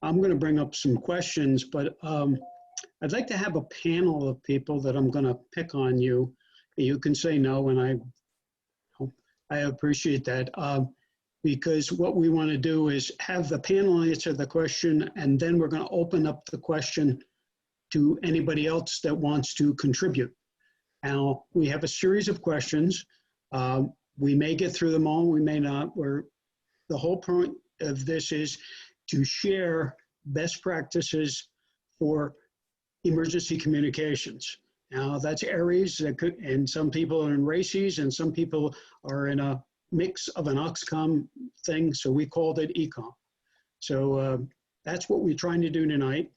I'm going to bring up some questions, but I'd like to have a panel of people that I'm going to pick on you. You can say no, and I appreciate that. Because what we want to do is have the panel answer the question, and then we're going to open up the question to anybody else that wants to contribute. Now, we have a series of questions. We may get through them all, we may not. The whole point of this is to share best practices for emergency communications. Now, that's areas that could, and some people are in RACES, and some people are in a mix of an OXCOM thing, so we called it ECOMM. So that's what we're trying to do tonight.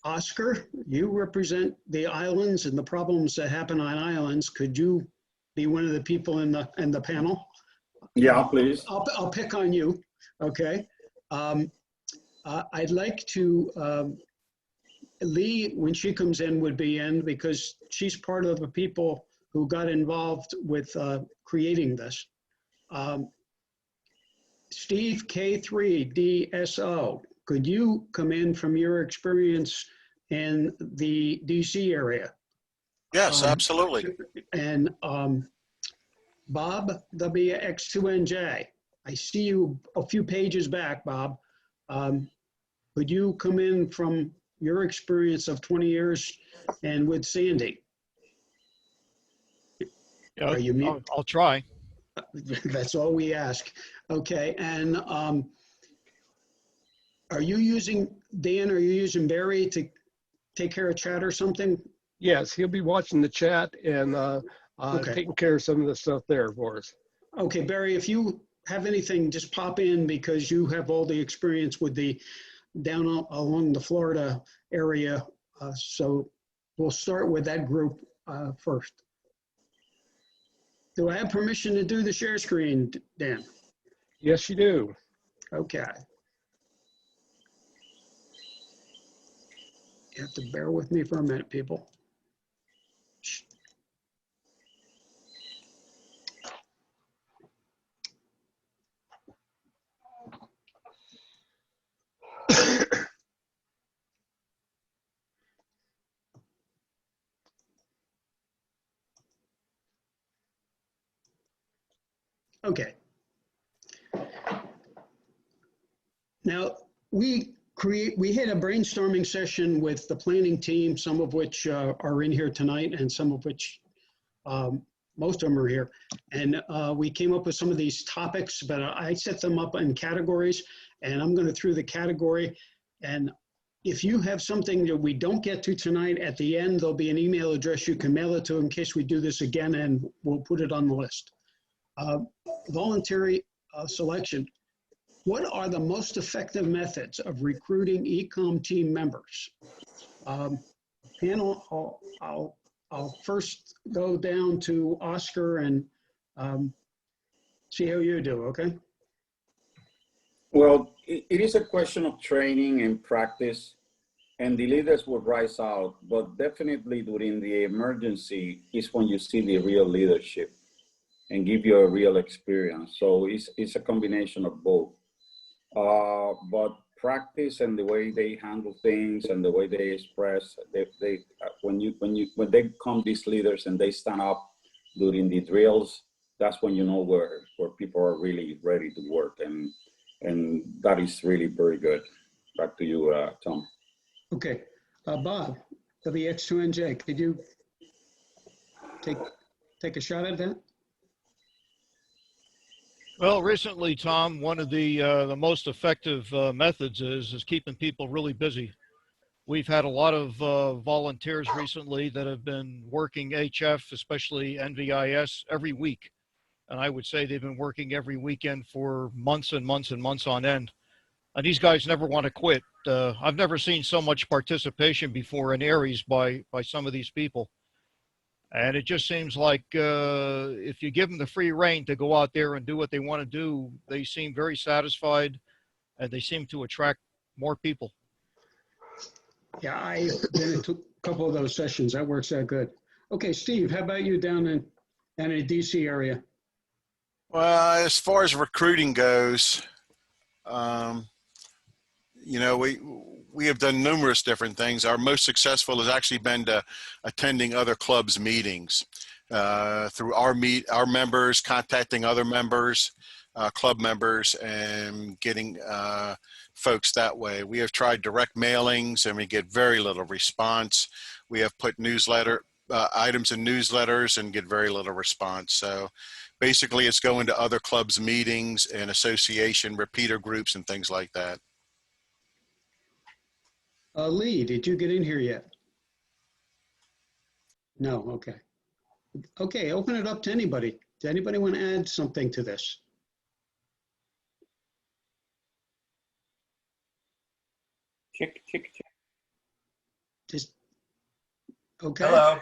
Oscar, you represent the islands and the problems that happen on islands. Could you be one of the people in the panel? Yeah, please. I'll pick on you. Okay. I'd like to, Lee, when she comes in, would be in because she's part of the people who got involved with creating this. Steve, K3DSO, could you come in from your experience in the DC area? Yes, absolutely. And Bob, WX2NJ, I see you a few pages back, Bob. Could you come in from your experience of 20 years and with Sandy? Yeah, I'll try. That's all we ask. Okay, and are you using, Dan, are you using Barry to take care of chat or something? Yes, he'll be watching the chat and Okay. taking care of some of the stuff there for us. Okay, Barry, if you have anything, just pop in because you have all the experience with the down along the Florida area. So we'll start with that group first. Do I have permission to do the share screen, Dan? Yes, you do. Okay. You have to bear with me for a minute, people. Okay. Now, we had a brainstorming session with the planning team, some of which are in here tonight and some of which, most of them are here. And we came up with some of these topics, but I set them up in categories and I'm going to through the category. And if you have something that we don't get to tonight, at the end, there'll be an email address you can mail it to in case we do this again, and we'll put it on the list. Voluntary selection. What are the most effective methods of recruiting ECOMM team members? Panel, I'll first go down to Oscar and see how you do, okay? Well, it is a question of training and practice, and the leaders will rise out, but definitely during the emergency is when you see the real leadership and give you a real experience. So it's a combination of both. But practice and the way they handle things and the way they express, when they become these leaders and they stand up during the drills, that's when you know where people are really ready to work, and that is really very good. Back to you, Tom. Okay, Bob, WX2NJ, could you take a shot at that? Well, recently, Tom, one of the most effective methods is keeping people really busy. We've had a lot of volunteers recently that have been working HF, especially NVIS, every week. And I would say they've been working every weekend for months and months and months on end. And these guys never want to quit. I've never seen so much participation before in Aries by some of these people. And it just seems like if you give them the free rein to go out there and do what they want to do, they seem very satisfied and they seem to attract more people. Yeah, I've been to a couple of those sessions. That works out good. Okay, Steve, how about you down in the DC area? Well, as far as recruiting goes, you know, we have done numerous different things. Our most successful has actually been to attending other clubs' meetings through our members, contacting other members, club members, and getting folks that way. We have tried direct mailings and we get very little response. We have put newsletter items in newsletters and get very little response. So basically it's going to other clubs' meetings and association repeater groups and things like that. Lee, did you get in here yet? No, okay. Okay, open it up to anybody. Does anybody want to add something to this? Check. Just, okay. Hello,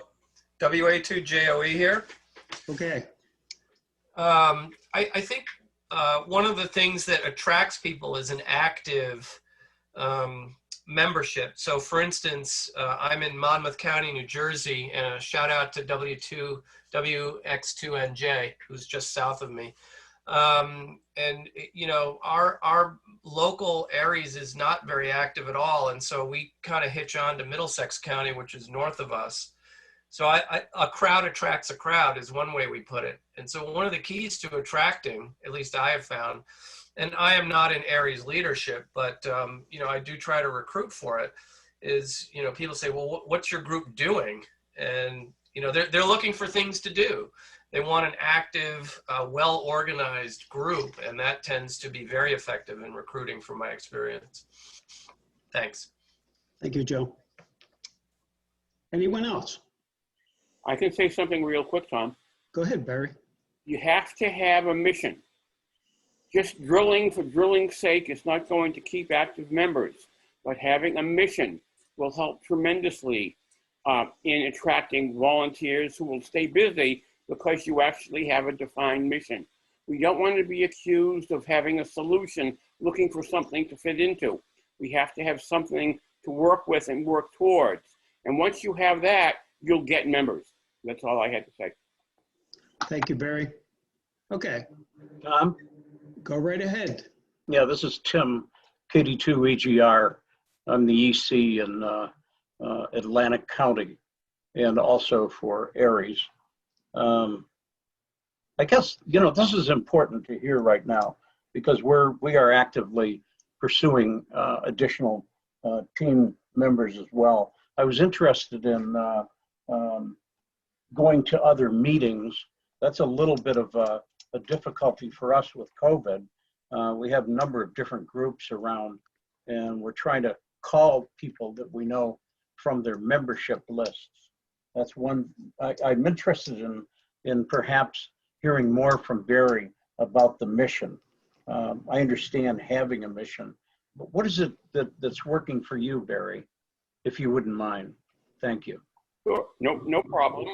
WA2JOE here. Okay. I think one of the things that attracts people is an active membership. So for instance, I'm in Monmouth County, New Jersey, and a shout out to WX2NJ, who's just south of me. And you know, our local Aries is not very active at all. And so we kind of hitch on to Middlesex County, which is north of us. So a crowd attracts a crowd is one way we put it. And so one of the keys to attracting, at least I have found, and I am not in Aries leadership, but you know, I do try to recruit for it, is, you know, people say, well, what's your group doing? And, you know, they're looking for things to do. They want an active, well-organized group, and that tends to be very effective in recruiting from my experience. Thanks. Thank you, Joe. Anyone else? I can say something real quick, Tom. Go ahead, Barry. You have to have a mission. Just drilling for drilling's sake is not going to keep active members, but having a mission will help tremendously in attracting volunteers who will stay busy because you actually have a defined mission. We don't want to be accused of having a solution, looking for something to fit into. We have to have something to work with and work towards. And once you have that, you'll get members. That's all I had to say. Thank you, Barry. Okay, Tom? go right ahead. Yeah, this is Tim, KD2EGR. I'm the EC in Atlantic County and also for Aries. I guess, you know, this is important to hear right now because we are actively pursuing additional team members as well. I was interested in going to other meetings. That's a little bit of a difficulty for us with COVID. We have a number of different groups around and we're trying to call people that we know from their membership lists. That's one. I'm interested in perhaps hearing more from Barry about the mission. I understand having a mission, but what is it that's working for you, Barry, if you wouldn't mind? Thank you. Sure, no problem.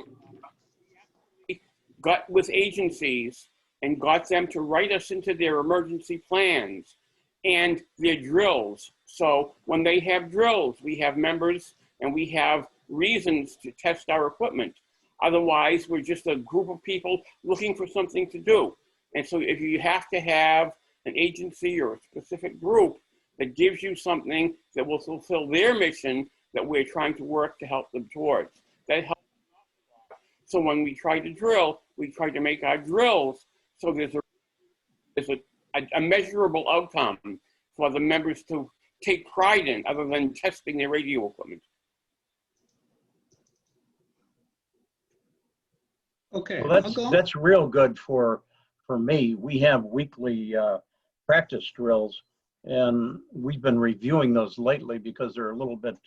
Got with agencies and got them to write us into their emergency plans and their drills. So when they have drills, we have members and we have reasons to test our equipment. Otherwise, we're just a group of people looking for something to do. And so if you have to have an agency or a specific group that gives you something that will fulfill their mission that we're trying to work to help them towards, that helps. So when we try to drill, we try to make our drills so there's a measurable outcome for the members to take pride in other than testing their radio equipment. Okay, Well, that's real good for me. We have weekly practice drills and we've been reviewing those lately because they're a little bit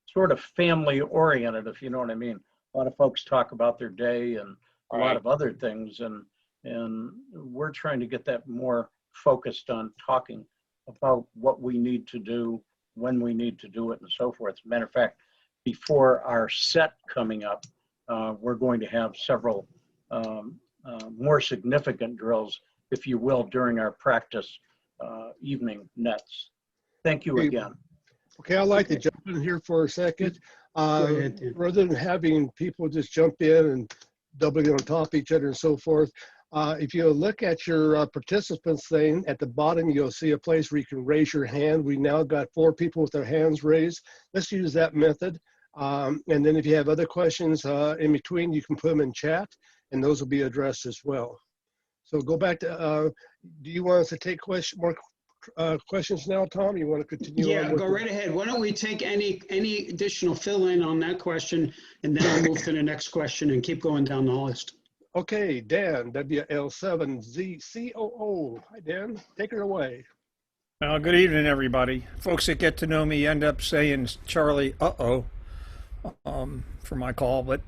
sort of family oriented, if you know what I mean. A lot of folks talk about their day and a lot of other things, and we're trying to get that more focused on talking about what we need to do, when we need to do it, and so forth. As a matter of fact, before our set coming up, we're going to have several more significant drills, if you will, during our practice evening nets. Thank you again. Okay, I'd like to jump in here for a second. ahead, Dan. Rather than having people just jump in and doubling on top of each other and so forth, If you look at your participants thing, at the bottom, you'll see a place where you can raise your hand. We now got 4 people with their hands raised. Let's use that method. And then if you have other questions in between, you can put them in chat, and those will be addressed as well. So go back to, do you want us to take more questions now, Tom? You want to continue on? Yeah, go right ahead. Why don't we take any additional fill in on that question, and then I'll move to the next question and keep going down the list. Okay, Dan, WL7ZCOO. Hi, Dan. Take it away. Well, good evening, everybody. Folks that get to know me end up saying Charlie, uh-oh, for my call. But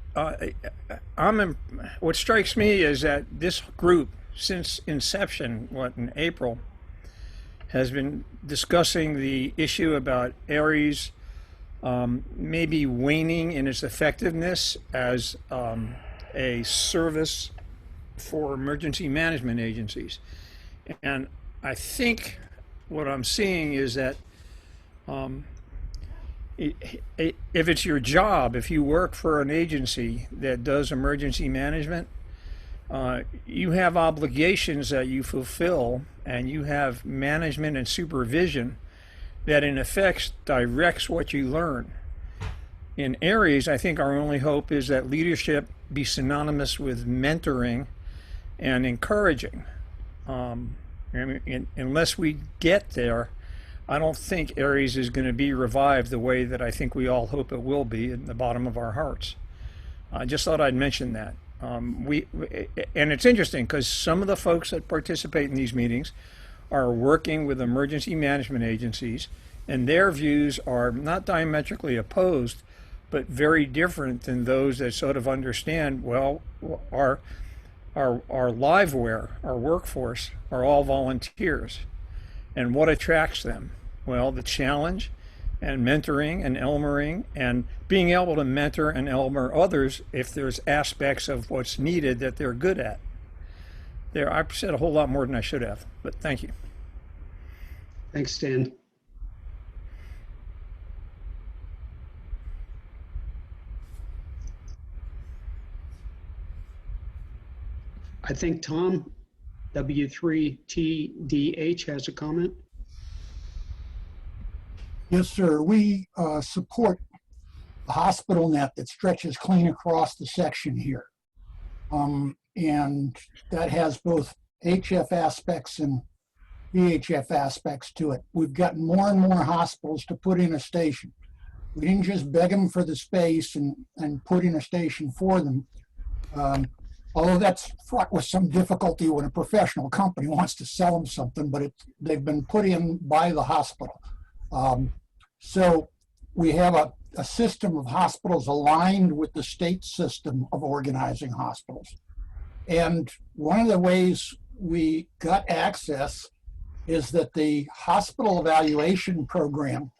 what strikes me is that this group, since inception, in April, has been discussing the issue about ARES maybe waning in its effectiveness as a service for emergency management agencies. And I think what I'm seeing is that if it's your job, if you work for an agency that does emergency management, you have obligations that you fulfill, and you have management and supervision that in effect directs what you learn. In ARES, I think our only hope is that leadership be synonymous with mentoring and encouraging. Unless we get there, I don't think ARES is going to be revived the way that I think we all hope it will be in the bottom of our hearts. I just thought I'd mention that. And it's interesting because some of the folks that participate in these meetings are working with emergency management agencies, and their views are not diametrically opposed, but very different than those that sort of understand, well, our liveware, our workforce, are all volunteers. And what attracts them? Well, the challenge and mentoring and elmering and being able to mentor and elmer others if there's aspects of what's needed that they're good at. I've said a whole lot more than I should have, but thank you. Thanks, Dan. I think Tom, W3TDH, has a comment. Yes, sir. We support the hospital net that stretches clean across the section here. And that has both HF aspects and VHF aspects to it. We've gotten more and more hospitals to put in a station. We didn't just beg them for the space and put in a station for them. Although that's fraught with some difficulty when a professional company wants to sell them something, but they've been put in by the hospital. So we have a system of hospitals aligned with the state system of organizing hospitals. And one of the ways we got access is that the hospital evaluation program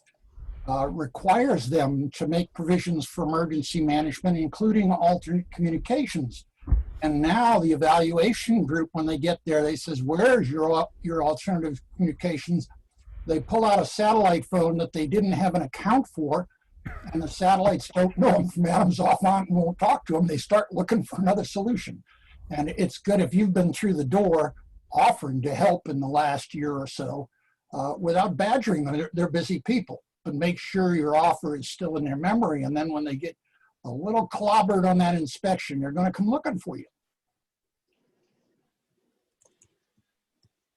requires them to make provisions for emergency management, including alternate communications. And now the evaluation group, when they get there, they says, where's your alternative communications? They pull out a satellite phone that they didn't have an account for, and the satellites don't know them from Adam's off on and won't talk to them. They start looking for another solution. And it's good if you've been through the door offering to help in the last year or so without badgering them. They're busy people, but make sure your offer is still in their memory. And then when they get a little clobbered on that inspection, they're going to come looking for you.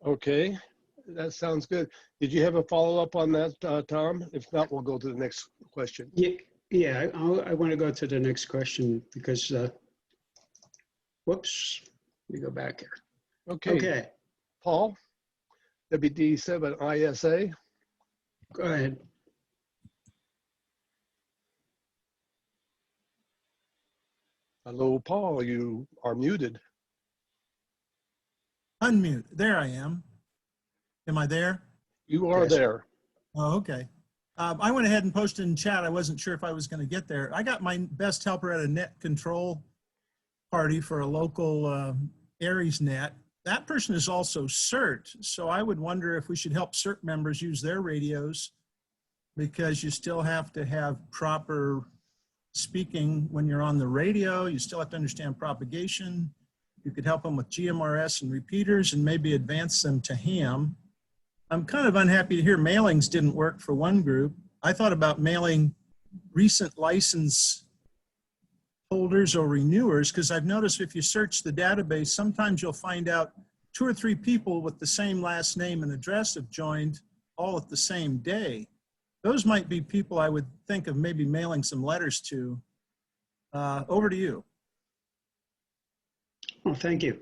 Okay, that sounds good. Did you have a follow-up on that, Tom? If not, we'll go to the next question. Yeah, I want to go to the next question because, whoops, let me go back here. Okay. Paul, WD7ISA. Go ahead. Hello, Paul, you are muted. Unmute. There I am. Am I there? You are Yes. there. Oh, okay. I went ahead and posted in chat. I wasn't sure if I was going to get there. I got my best helper at a net control party for a local ARES net. That person is also CERT. So I would wonder if we should help CERT members use their radios, because you still have to have proper speaking when you're on the radio. You still have to understand propagation. You could help them with GMRS and repeaters and maybe advance them to ham. I'm kind of unhappy to hear mailings didn't work for one group. I thought about mailing recent license holders or renewers, because I've noticed if you search the database, sometimes you'll find out 2 or 3 people with the same last name and address have joined all at the same day. Those might be people I would think of maybe mailing some letters to. Over to you. Well, thank you.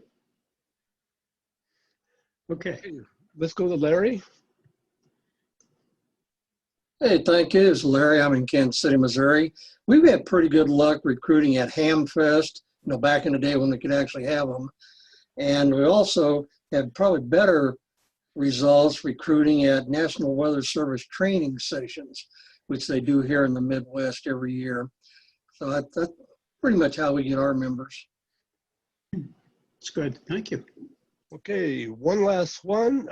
Okay. Let's go to Larry. Hey, thank you. It's Larry. I'm in Kansas City, Missouri. We've had pretty good luck recruiting at Hamfest, back in the day when we could actually have them. And we also had probably better results recruiting at National Weather Service training sessions, which they do here in the Midwest every year. So that's pretty much how we get our members. It's good. Thank you. Okay, one last one.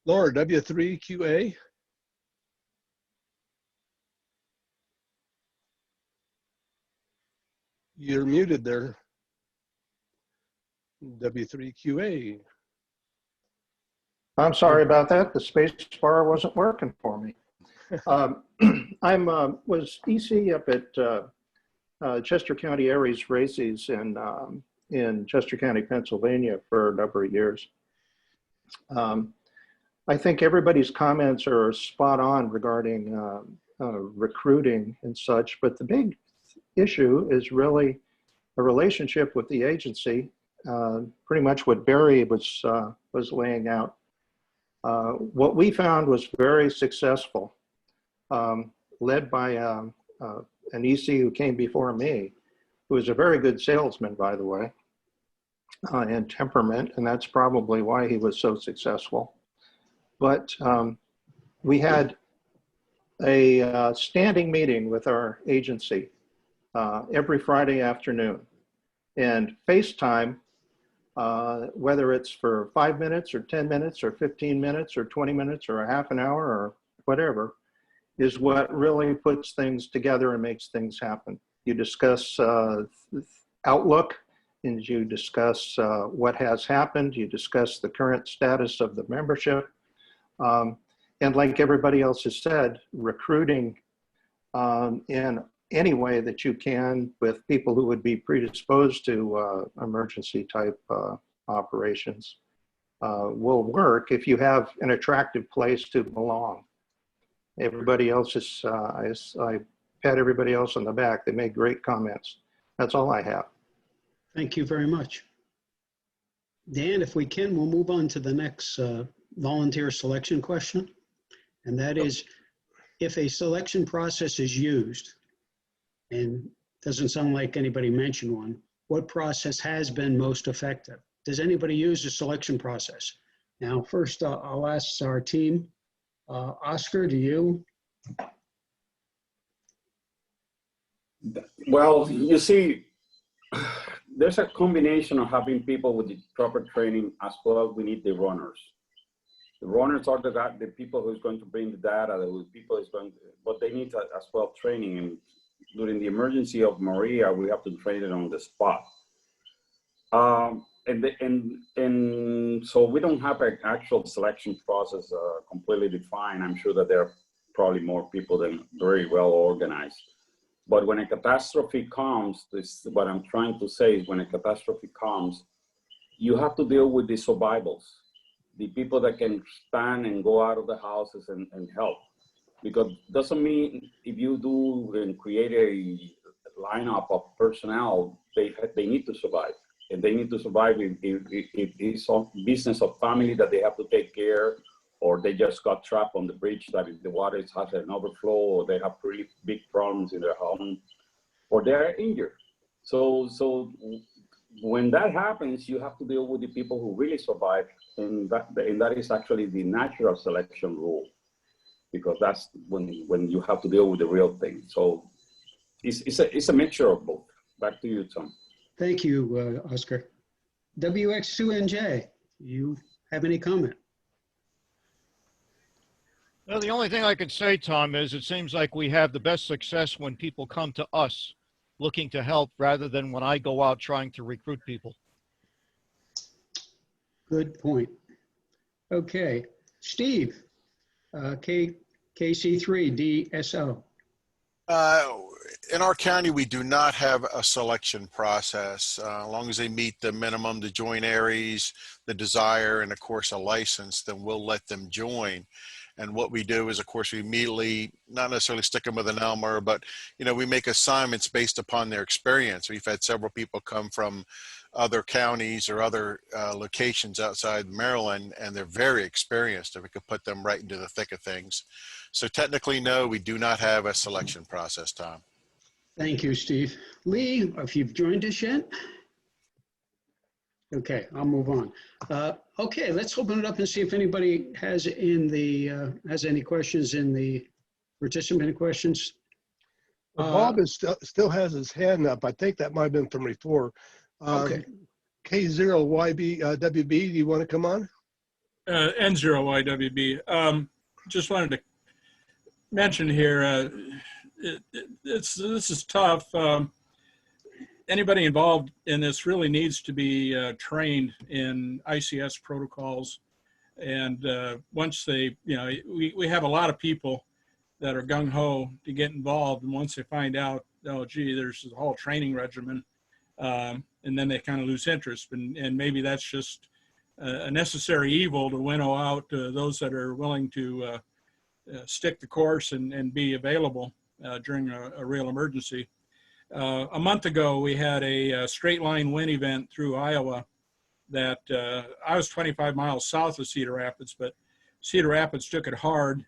Laura, W3QA. You're muted there. W3QA. I'm sorry about that. The space bar wasn't working for me. Was EC up at Chester County Aries Races in Chester County, Pennsylvania for a number of years. I think everybody's comments are spot on regarding recruiting and such, but the big issue is really a relationship with the agency. Pretty much what Barry was laying out. What we found was very successful, led by an EC who came before me, who was a very good salesman, by the way, and temperament, and that's probably why he was so successful. But we had a standing meeting with our agency every Friday afternoon, and FaceTime, whether it's for 5 minutes or 10 minutes or 15 minutes or 20 minutes or a half an hour or whatever, is what really puts things together and makes things happen. You discuss outlook, and you discuss what has happened. You discuss the current status of the membership. And like everybody else has said, recruiting in any way that you can with people who would be predisposed to emergency type operations will work if you have an attractive place to belong. Everybody else is, I pat everybody else on the back. They made great comments. That's all I have. Thank you very much. Dan, if we can, we'll move on to the next volunteer selection question. And that is, if a selection process is used, and doesn't sound like anybody mentioned one, what process has been most effective? Does anybody use the selection process? Now, first, I'll ask our team. Oscar, do you? Well, you see, there's a combination of having people with the proper training as well as we need the runners. The runners are the people who's going to bring the data, the people is going to, but they need as well training. And during the emergency of Maria, we have to train it on the spot. And so we don't have an actual selection process completely defined. I'm sure that there are probably more people than very well organized. But when a catastrophe comes, this what I'm trying to say is when a catastrophe comes, you have to deal with the survivals, the people that can stand and go out of the houses and help. Because doesn't mean if you do and create a lineup of personnel, they need to survive. And they need to survive if it's a business of family that they have to take care, or they just got trapped on the bridge that if the water has an overflow, or they have pretty big problems in their home, or they're injured. So when that happens, you have to deal with the people who really survive, and that is actually the natural selection rule, because that's when you have to deal with the real thing. So it's a mixture of both. Back to you, Tom. Thank you, Oscar. WX2NJ, you have any comment? Well, the only thing I could say, Tom, is it seems like we have the best success when people come to us looking to help rather than when I go out trying to recruit people. Good point. Okay, Steve, KC3DSO. In our county, we do not have a selection process. As long as they meet the minimum to join ARIES, the desire, and of course a license, then we'll let them join. And what we do is, of course, we immediately, not necessarily stick them with an Elmer, but, you know, we make assignments based upon their experience. We've had several people come from other counties or other locations outside Maryland, and they're very experienced, and we could put them right into the thick of things. So technically, no, we do not have a selection process, Tom. Thank you, Steve. Lee, if you've joined us yet? Okay, I'll move on. Okay, let's open it up and see if anybody has has any questions in the participant questions. Bob still has his hand up. I think that might have been from before. Okay. K0YBWB, do you want to come on? N0YWB. Just wanted to mention here, this is tough. Anybody involved in this really needs to be trained in ICS protocols. And once they, you know, we have a lot of people that are gung-ho to get involved. And once they find out, oh, gee, there's a whole training regimen, and then they kind of lose interest. And maybe that's just a necessary evil to winnow out those that are willing to stick the course and be available during a real emergency. A month ago, we had a straight line wind event through Iowa that I was 25 miles south of Cedar Rapids, but Cedar Rapids took it hard.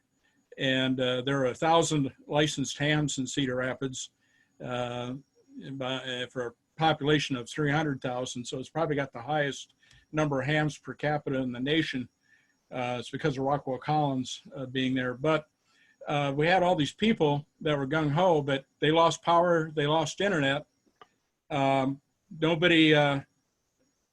And there are 1,000 licensed hams in Cedar Rapids for a population of 300,000. So it's probably got the highest number of hams per capita in the nation. It's because of Rockwell Collins being there. But we had all these people that were gung-ho, but they lost power, they lost internet. Nobody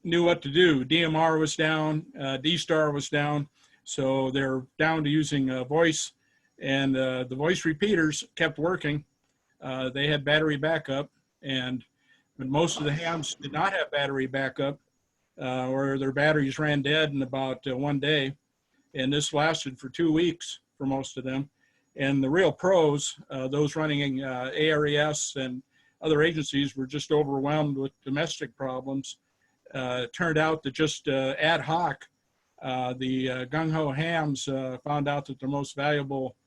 knew what to do. DMR was down, D-Star was down, so they're down to using voice, and the voice repeaters kept working. They had battery backup, but most of the hams did not have battery backup, or their batteries ran dead in about 1 day, and this lasted for 2 weeks for most of them. And the real pros, those running ARES and other agencies, were just overwhelmed with domestic problems. It turned out that just ad hoc, the gung-ho hams found out that the most valuable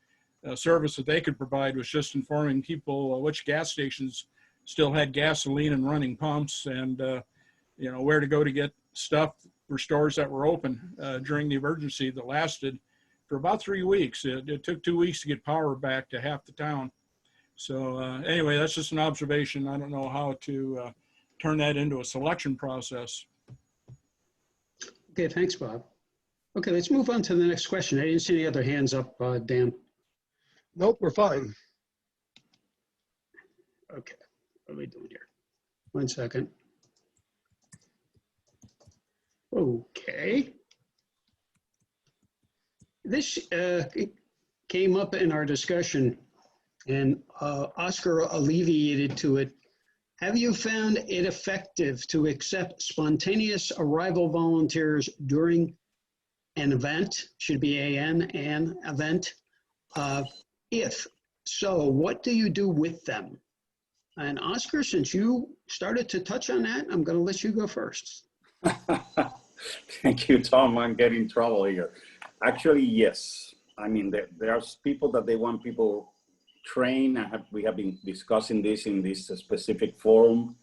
service that they could provide was just informing people which gas stations still had gasoline and running pumps, and you know, where to go to get stuff for stores that were open during the emergency that lasted for about 3 weeks. It took 2 weeks to get power back to half the town. So anyway, that's just an observation. I don't know how to turn that into a selection process. Okay, thanks, Bob. Okay, let's move on to the next question. I didn't see any other hands up, Dan. Nope, we're fine. Okay, what are we doing here? 1 second. Okay. This came up in our discussion, and Oscar alleviated to it. Have you found it effective to accept spontaneous arrival volunteers during an event? Should be an event. If so, what do you do with them? And Oscar, since you started to touch on that, I'm going to let you go first. Thank you, Tom. I'm getting in trouble here. Actually, yes. I mean, there are people that they want people trained. We have been discussing this in this specific forum,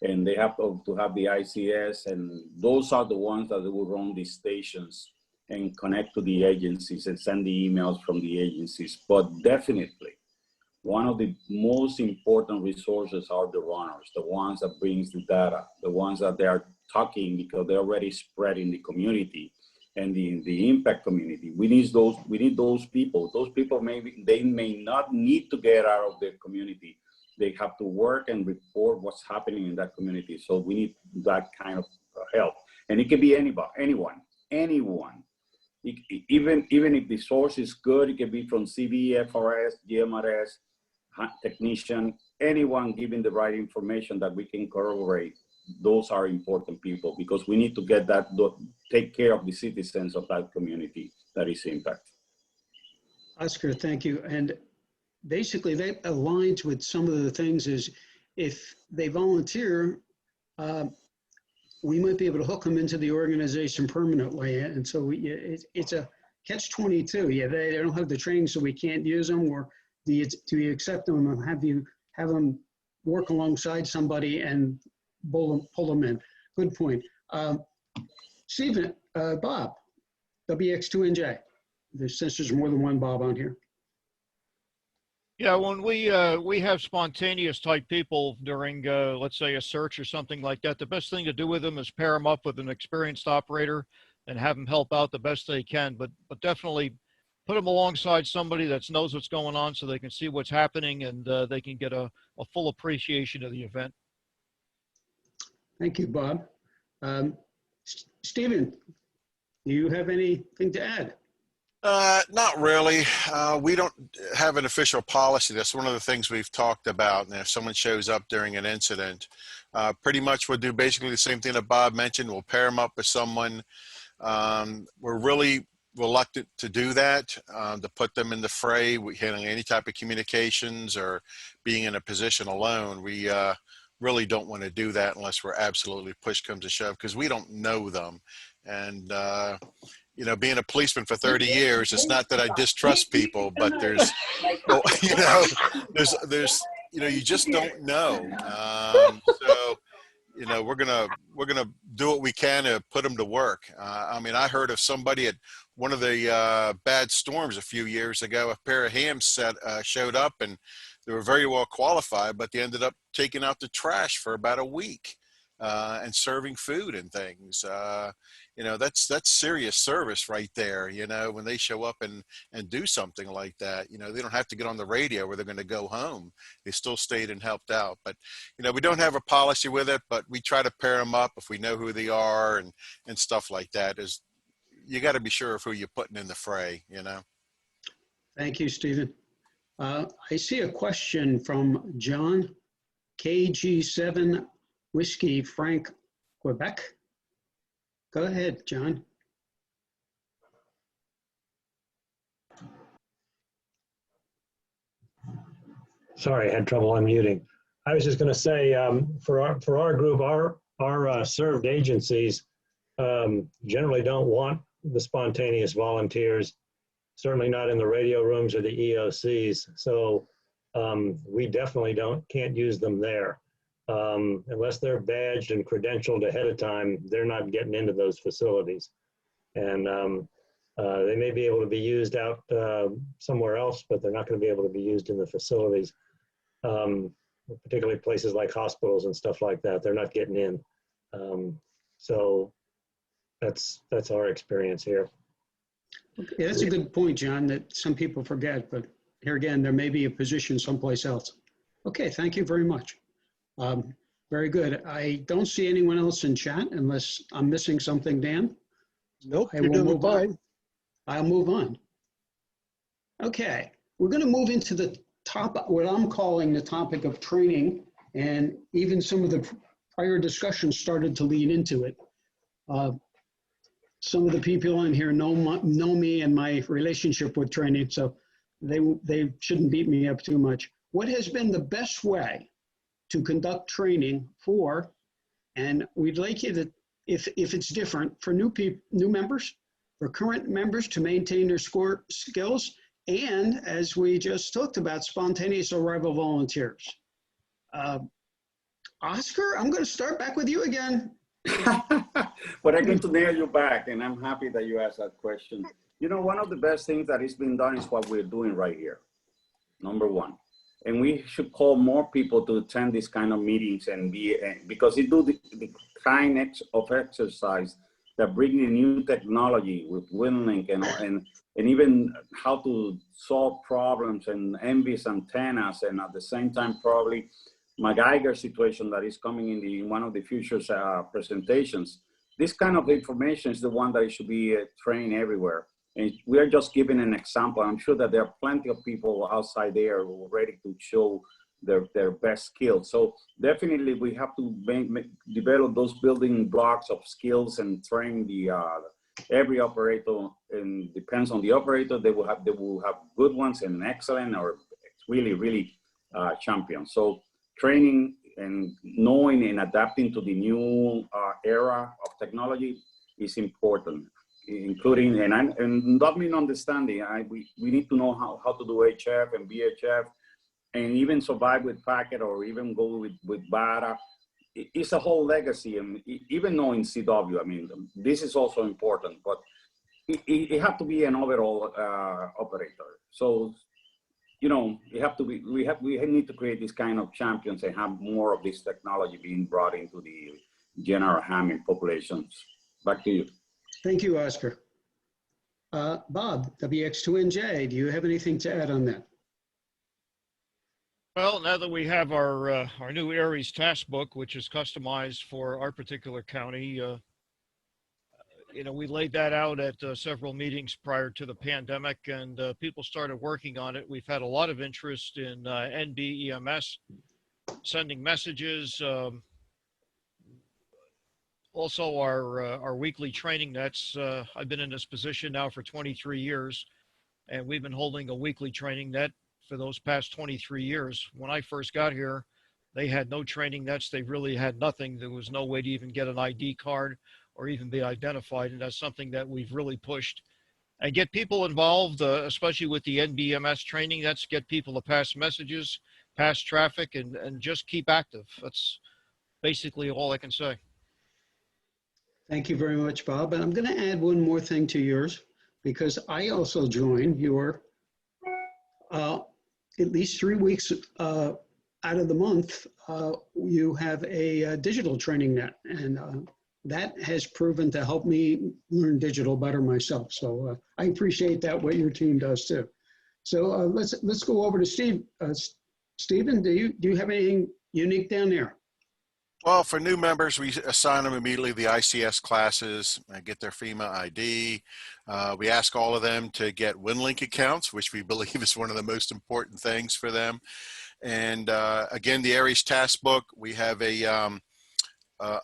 and they have to have the ICS, and those are the ones that will run these stations and connect to the agencies and send the emails from the agencies. But definitely, one of the most important resources are the runners, the ones that brings the data, the ones that they are talking because they're already spread in the community and the impact community. We need those people. Those people they may not need to get out of their community. They have to work and report what's happening in that community. So we need that kind of help. And it can be anyone. Even if the source is good, it can be from CV, FRS, GMRS, technician, anyone giving the right information that we can corroborate those are important people, because we need to get that, take care of the citizens of that community that is impacted. Oscar, thank you. And basically that aligns with some of the things is if they volunteer, we might be able to hook them into the organization permanently. And so it's a catch-22. Yeah, they don't have the training, so we can't use them, or do you accept them and have them work alongside somebody and pull them in? Good point. Stephen, Bob, WX2NJ. Since there's more than one Bob on here. Yeah, when we have spontaneous type people during, let's say, a search or something like that, the best thing to do with them is pair them up with an experienced operator and have them help out the best they can. But definitely put them alongside somebody that knows what's going on so they can see what's happening and they can get a full appreciation of the event. Thank you, Bob. Stephen, do you have anything to add? Not really. We don't have an official policy. That's one of the things we've talked about. And if someone shows up during an incident, pretty much we'll do basically the same thing that Bob mentioned. We'll pair them up with someone. We're really reluctant to do that, to put them in the fray, handling any type of communications or being in a position alone. We really don't want to do that unless we're absolutely push comes to shove, because we don't know them. And you know, being a policeman for 30 years, it's not that I distrust people, but there's, you know, you just don't know. So, you know, we're gonna do what we can to put them to work. I mean, I heard of somebody at one of the bad storms a few years ago. A pair of hams showed up, and they were very well qualified, but they ended up taking out the trash for about a week. And serving food and things. You know, that's serious service right there. You know, when they show up and do something like that, you know, they don't have to get on the radio where they're going to go home. They still stayed and helped out. But, you know, we don't have a policy with it, but we try to pair them up if we know who they are and stuff like that. Is you got to be sure of who you're putting in the fray, you know. Thank you, Stephen. I see a question from John, KG7 Whiskey Frank, Quebec. Go ahead, John. Sorry, I had trouble unmuting. I was just going to say, for our group, our served agencies generally don't want the spontaneous volunteers. Certainly not in the radio rooms or the EOCs. So we definitely can't use them there. Unless they're badged and credentialed ahead of time, they're not getting into those facilities. And they may be able to be used out somewhere else, but they're not going to be able to be used in the facilities, particularly places like hospitals and stuff like that. They're not getting in. So that's our experience here. Okay, that's a good point, John, that some people forget, but here again, there may be a position someplace else. Okay, thank you very much. Very good. I don't see anyone else in chat unless I'm missing something, Dan. Nope, you're doing fine. I'll move on. Okay, we're going to move into the what I'm calling the topic of training, and even some of the prior discussions started to lead into it. Some of the people in here know me and my relationship with training, so they shouldn't beat me up too much. What has been the best way to conduct training for, and we'd like you to, if it's different, for new members, for current members to maintain their skills, and as we just talked about, spontaneous arrival volunteers. Oscar, I'm going to start back with you again. But I'm going to nail you back, and I'm happy that you asked that question. You know, one of the best things that is being done is what we're doing right here, number one. And we should call more people to attend these kind of meetings and because it do the kind of exercise that bring in new technology with WinLink and even how to solve problems and NVIS antennas, and at the same time probably MacGyver situation that is coming in one of the future presentations. This kind of information is the one that should be trained everywhere. And we are just giving an example. I'm sure that there are plenty of people outside there who are ready to show their best skills. So definitely we have to develop those building blocks of skills and train the every operator, and depends on the operator. They will have good ones and excellent, or really champions. So training and knowing and adapting to the new era of technology is important, including, and not mean understanding. We need to know how to do HF and VHF, and even survive with packet, or even go with BARA. It's a whole legacy, and even knowing CW, I mean, this is also important, but it have to be an overall operator. So, you know, we need to create this kind of champions and have more of this technology being brought into the general ham populations. Back to you. Thank you, Oscar. Bob, WX2NJ, do you have anything to add on that? Well, now that we have our new Aries task book, which is customized for our particular county, you know, we laid that out at several meetings prior to the pandemic, and people started working on it. We've had a lot of interest in NBEMS, sending messages. Also, our weekly training nets. I've been in this position now for 23 years, and we've been holding a weekly training net for those past 23 years. When I first got here, they had no training nets. They really had nothing. There was no way to even get an ID card or even be identified. And that's something that we've really pushed and get people involved, especially with the NBMS training. That's get people to pass messages, pass traffic, and just keep active. That's basically all I can say. Thank you very much, Bob. And I'm going to add one more thing to yours, because I also joined your at least 3 weeks out of the month, you have a digital training net, and that has proven to help me learn digital better myself. So I appreciate that, what your team does too. So let's go over to Steve. Stephen, do you have anything unique down there? Well, for new members, we assign them immediately the ICS classes, get their FEMA ID. We ask all of them to get WinLink accounts, which we believe is one of the most important things for them. And again, the Aries task book, we have a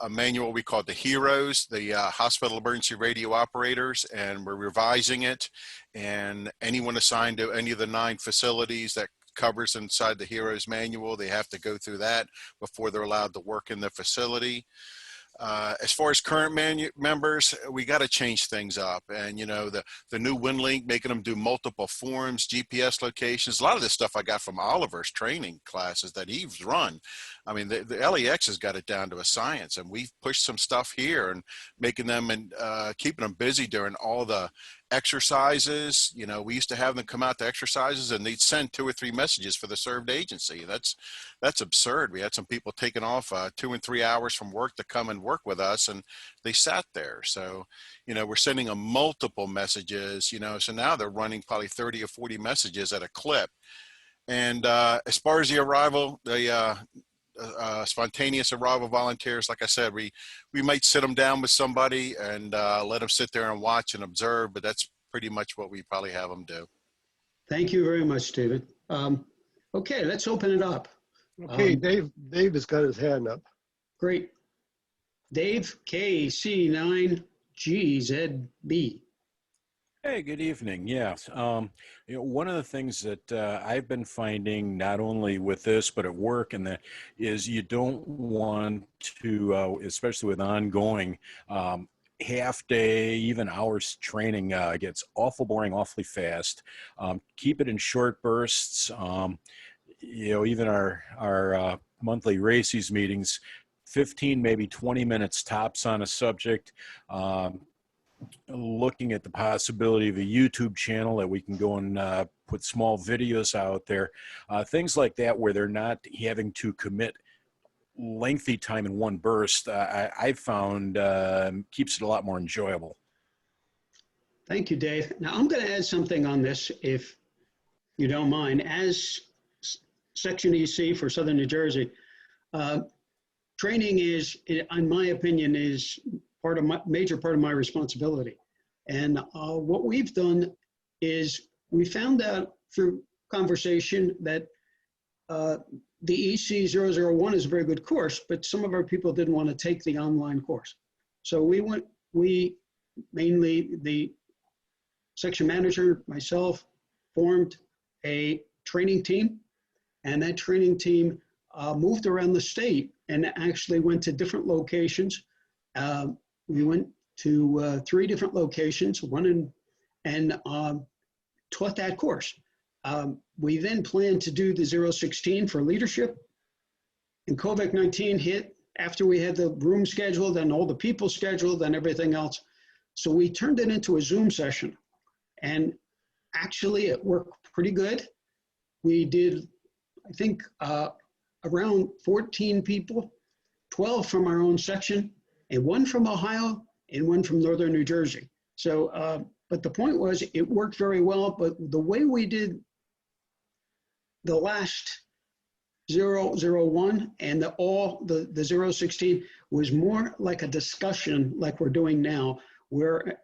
manual we call the HEROES, the Hospital Emergency Radio Operators, and we're revising it. And anyone assigned to any of the 9 facilities that covers inside the HEROES manual, they have to go through that before they're allowed to work in the facility. As far as current members, we got to change things up. And, you know, the new WinLink, making them do multiple forms, GPS locations, a lot of this stuff I got from Oliver's training classes that he's run. I mean, the LEX has got it down to a science, and we've pushed some stuff here and making them and keeping them busy during all the exercises. You know, we used to have them come out to exercises and they'd send 2 or 3 messages for the served agency. That's absurd. We had some people taking off 2 and 3 hours from work to come and work with us, and they sat there. So, you know, we're sending them multiple messages, you know, so now they're running probably 30 or 40 messages at a clip. And as far as the arrival, the spontaneous arrival volunteers, like I said, we might sit them down with somebody and let them sit there and watch and observe, but that's pretty much what we probably have them do. Thank you very much, David. Okay, let's open it up. Okay, Dave has got his hand up. Great. Dave, KC9GZB. Hey, good evening. Yes. You know, one of the things that I've been finding, not only with this, but at work, and that is you don't want to, especially with ongoing half day, even hours training, gets awful boring, awfully fast. Keep it in short bursts. You know, even our monthly RACES meetings, 15, maybe 20 minutes tops on a subject. Looking at the possibility of a YouTube channel that we can go and put small videos out there, things like that, where they're not having to commit lengthy time in one burst, I've found keeps it a lot more enjoyable. Thank you, Dave. Now I'm going to add something on this, if you don't mind. As Section EC for Southern New Jersey, training is, in my opinion, is major part of my responsibility. And what we've done is we found out through conversation that the EC001 is a very good course, but some of our people didn't want to take the online course. So we mainly the section manager, myself, formed a training team, and that training team moved around the state and actually went to different locations. We went to 3 different locations, and taught that course. We then planned to do the 016 for leadership, and COVID-19 hit after we had the room scheduled and all the people scheduled and everything else. So we turned it into a Zoom session, and actually it worked pretty good. We did, I think, around 14 people, 12 from our own section, and 1 from Ohio and 1 from Northern New Jersey. So, but the point was it worked very well, but the way we did the last 001 and the 016 was more like a discussion like we're doing now, where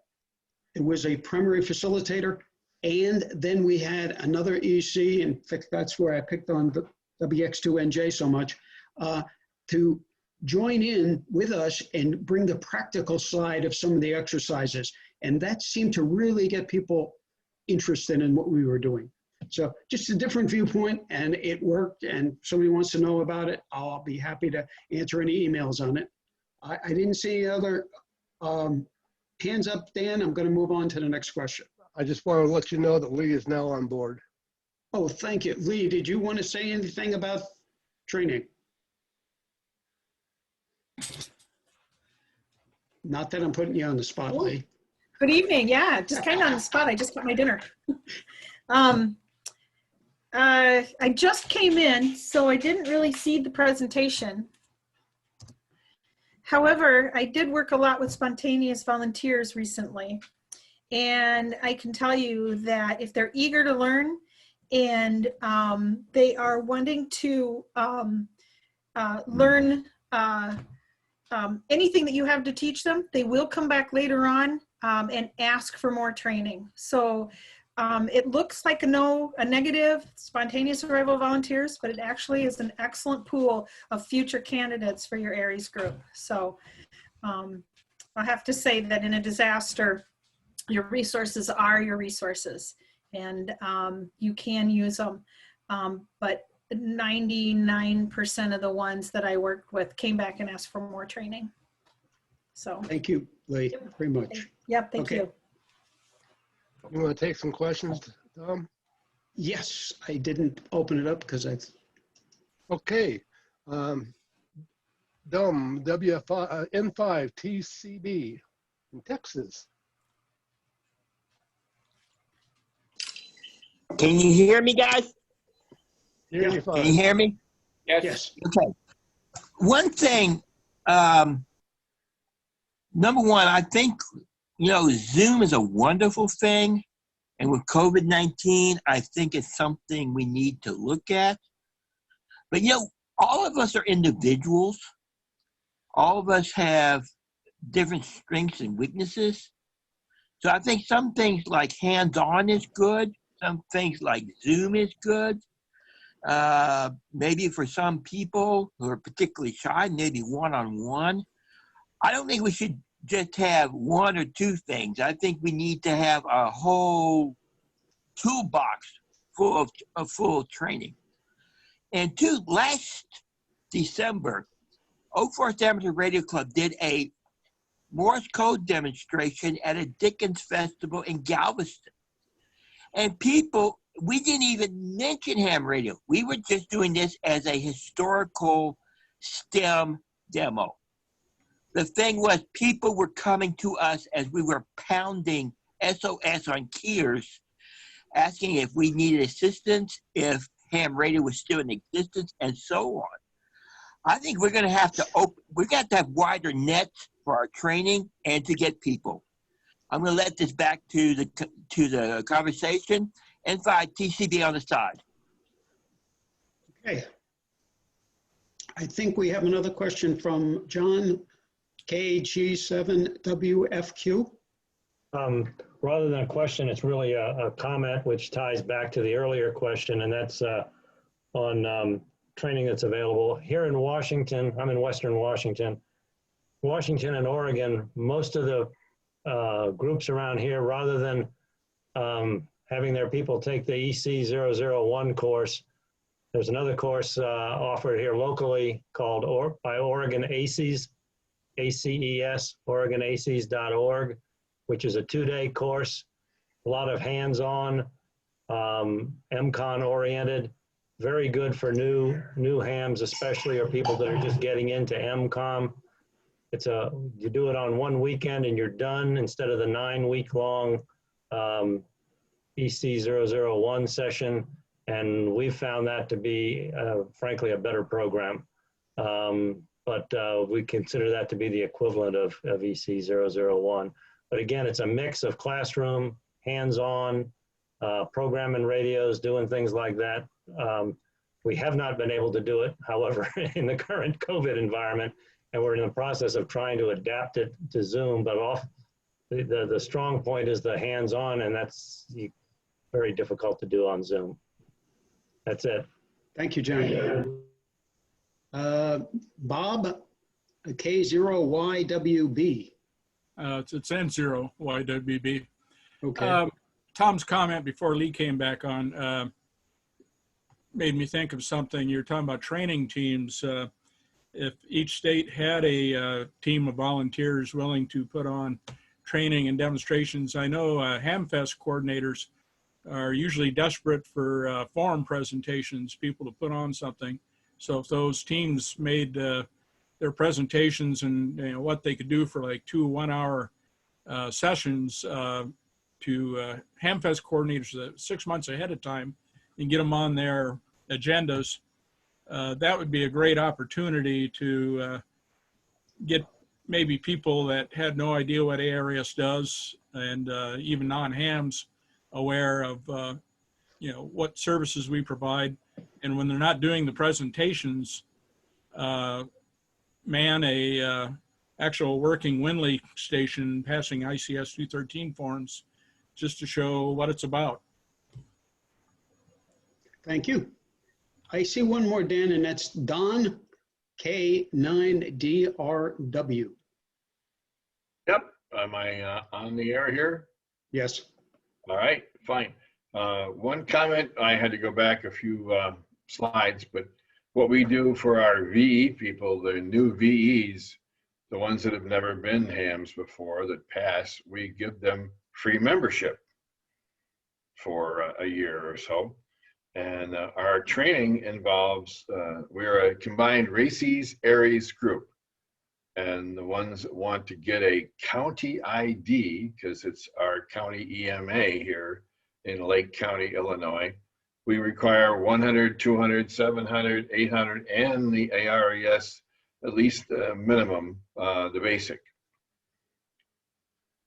it was a primary facilitator, and then we had another EC, in fact, that's where I picked on the WX2NJ so much, to join in with us and bring the practical side of some of the exercises. And that seemed to really get people interested in what we were doing. So just a different viewpoint, and it worked. And if somebody wants to know about it, I'll be happy to answer any emails on it. I didn't see other hands up, Dan. I'm going to move on to the next question. I just want to let you know that Lee is now on board. Oh, thank you. Lee, did you want to say anything about training? Not that I'm putting you on the spot, Lee. Good evening. Yeah, just kind of on the spot. I just got my dinner. I just came in, so I didn't really see the presentation. However, I did work a lot with spontaneous volunteers recently. And I can tell you that if they're eager to learn and they are wanting to learn anything that you have to teach them, they will come back later on and ask for more training. So it looks like a negative spontaneous arrival volunteers, but it actually is an excellent pool of future candidates for your ARIES group. So I have to say that in a disaster, your resources are your resources, and you can use them. But 99% of the ones that I worked with came back and asked for more training. So thank you, Lee, very much. Yep, thank you. You want to take some questions, Tom? Yes, I didn't open it up because I. Okay. N5 TCB in Texas. Can you hear me, guys? Yeah. Can you hear me? Yes. Okay. One thing, number one, I think, Zoom is a wonderful thing. And with COVID-19, I think it's something we need to look at. But, all of us are individuals. All of us have different strengths and weaknesses. So I think some things like hands-on is good. Some things like Zoom is good. Maybe for some people who are particularly shy, maybe one-on-one. I don't think we should just have 1 or 2 things. I think we need to have a whole toolbox full of training. And 2, last December, Oak Forest Amateur Radio Club did a Morse code demonstration at a Dickens festival in Galveston. And people, we didn't even mention ham radio. We were just doing this as a historical STEM demo. The thing was, people were coming to us as we were pounding SOS on keyers, asking if we needed assistance, if ham radio was still in existence, and so on. I think we're going to have to have wider nets for our training and to get people. I'm going to let this back to the conversation. N5 TCB on the side. Okay. I think we have another question from John KG7WFQ. Rather than a question, it's really a comment which ties back to the earlier question, and that's on training that's available. Here in Washington, I'm in Western Washington. Washington and Oregon, most of the groups around here, rather than having their people take the EC001 course, there's another course offered here locally called by Oregon ACES, ACES, OregonACES.org, which is a 2-day course, a lot of hands-on, EMCOMM oriented, very good for new hams, especially, or people that are just getting into EMCOMM. You do it on one weekend and you're done instead of the 9-week-long EC001 session. And we found that to be, frankly, a better program. But we consider that to be the equivalent of EC001. But again, it's a mix of classroom, hands-on, programming radios, doing things like that. We have not been able to do it, however, in the current COVID environment, and we're in the process of trying to adapt it to Zoom, but the strong point is the hands-on, and that's very difficult to do on Zoom. That's it. Thank you, John. Bob, K0YWB. It's N0YWB. Okay. Tom's comment before Lee came back on made me think of something. You're talking about training teams. If each state had a team of volunteers willing to put on training and demonstrations, I know HamFest coordinators are usually desperate for forum presentations, people to put on something. So if those teams made their presentations and what they could do for like 2 1-hour sessions to HamFest coordinators 6 months ahead of time and get them on their agendas, that would be a great opportunity to get maybe people that had no idea what ARS does, and even non-hams aware of what services we provide. And when they're not doing the presentations, man a actual working Winley station passing ICS 213 forms just to show what it's about. Thank you. I see one more, Dan, and that's Don, K9DRW. Yep. Am I on the air here? Yes. All right, fine. One comment, I had to go back a few slides, but what we do for our VE people, the new VEs, the ones that have never been hams before that pass, we give them free membership for a year or so. And our training involves, we're a combined RACES Aries group. And the ones that want to get a county ID, because it's our county EMA here in Lake County, Illinois, we require 100, 200, 700, 800, and the ARES, at least minimum, the basic.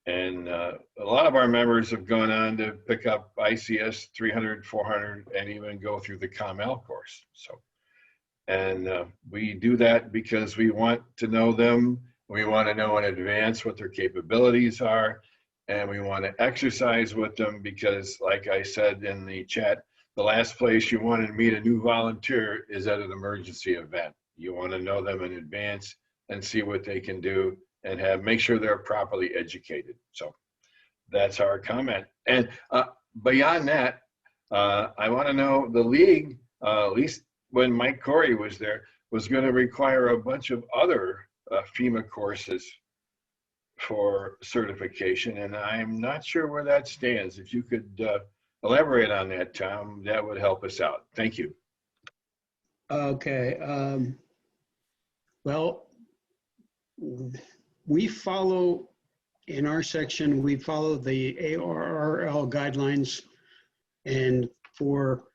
And a lot of our members have gone on to pick up ICS 300, 400, and even go through the COML course. So, and we do that because we want to know them. We want to know in advance what their capabilities are. And we want to exercise with them because, like I said in the chat, the last place you want to meet a new volunteer is at an emergency event. You want to know them in advance and see what they can do and make sure they're properly educated. So that's our comment. And beyond that, I want to know the league, at least when Mike Corey was there, was going to require a bunch of other FEMA courses for certification, and I'm not sure where that stands. If you could elaborate on that, Tom, that would help us out. Thank you. Okay. Well, we follow, in our section, we follow the ARRL guidelines, and for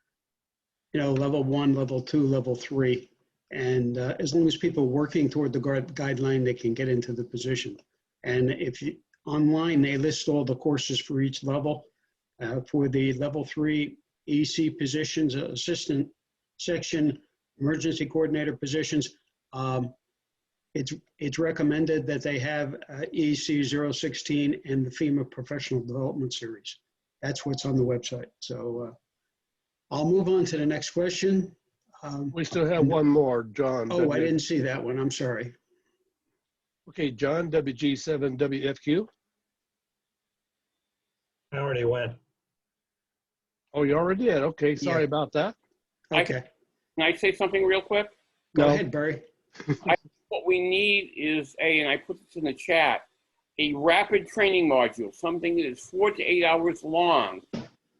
level 1, level 2, level 3, and as long as people are working toward the guideline, they can get into the position. And if you, online, they list all the courses for each level. For the level 3 EC positions, assistant section, emergency coordinator positions, it's recommended that they have EC 016 and the FEMA Professional Development Series. That's what's on the website. So I'll move on to the next question. We still have one more, John. Oh, I didn't see that one. I'm sorry. Okay, John, WG7WFQ. I already went. Oh, you already did. Okay, sorry about that. Okay. Can I say something real quick? Go ahead, Barry. What we need is and I put this in the chat, a rapid training module, something that is 4 to 8 hours long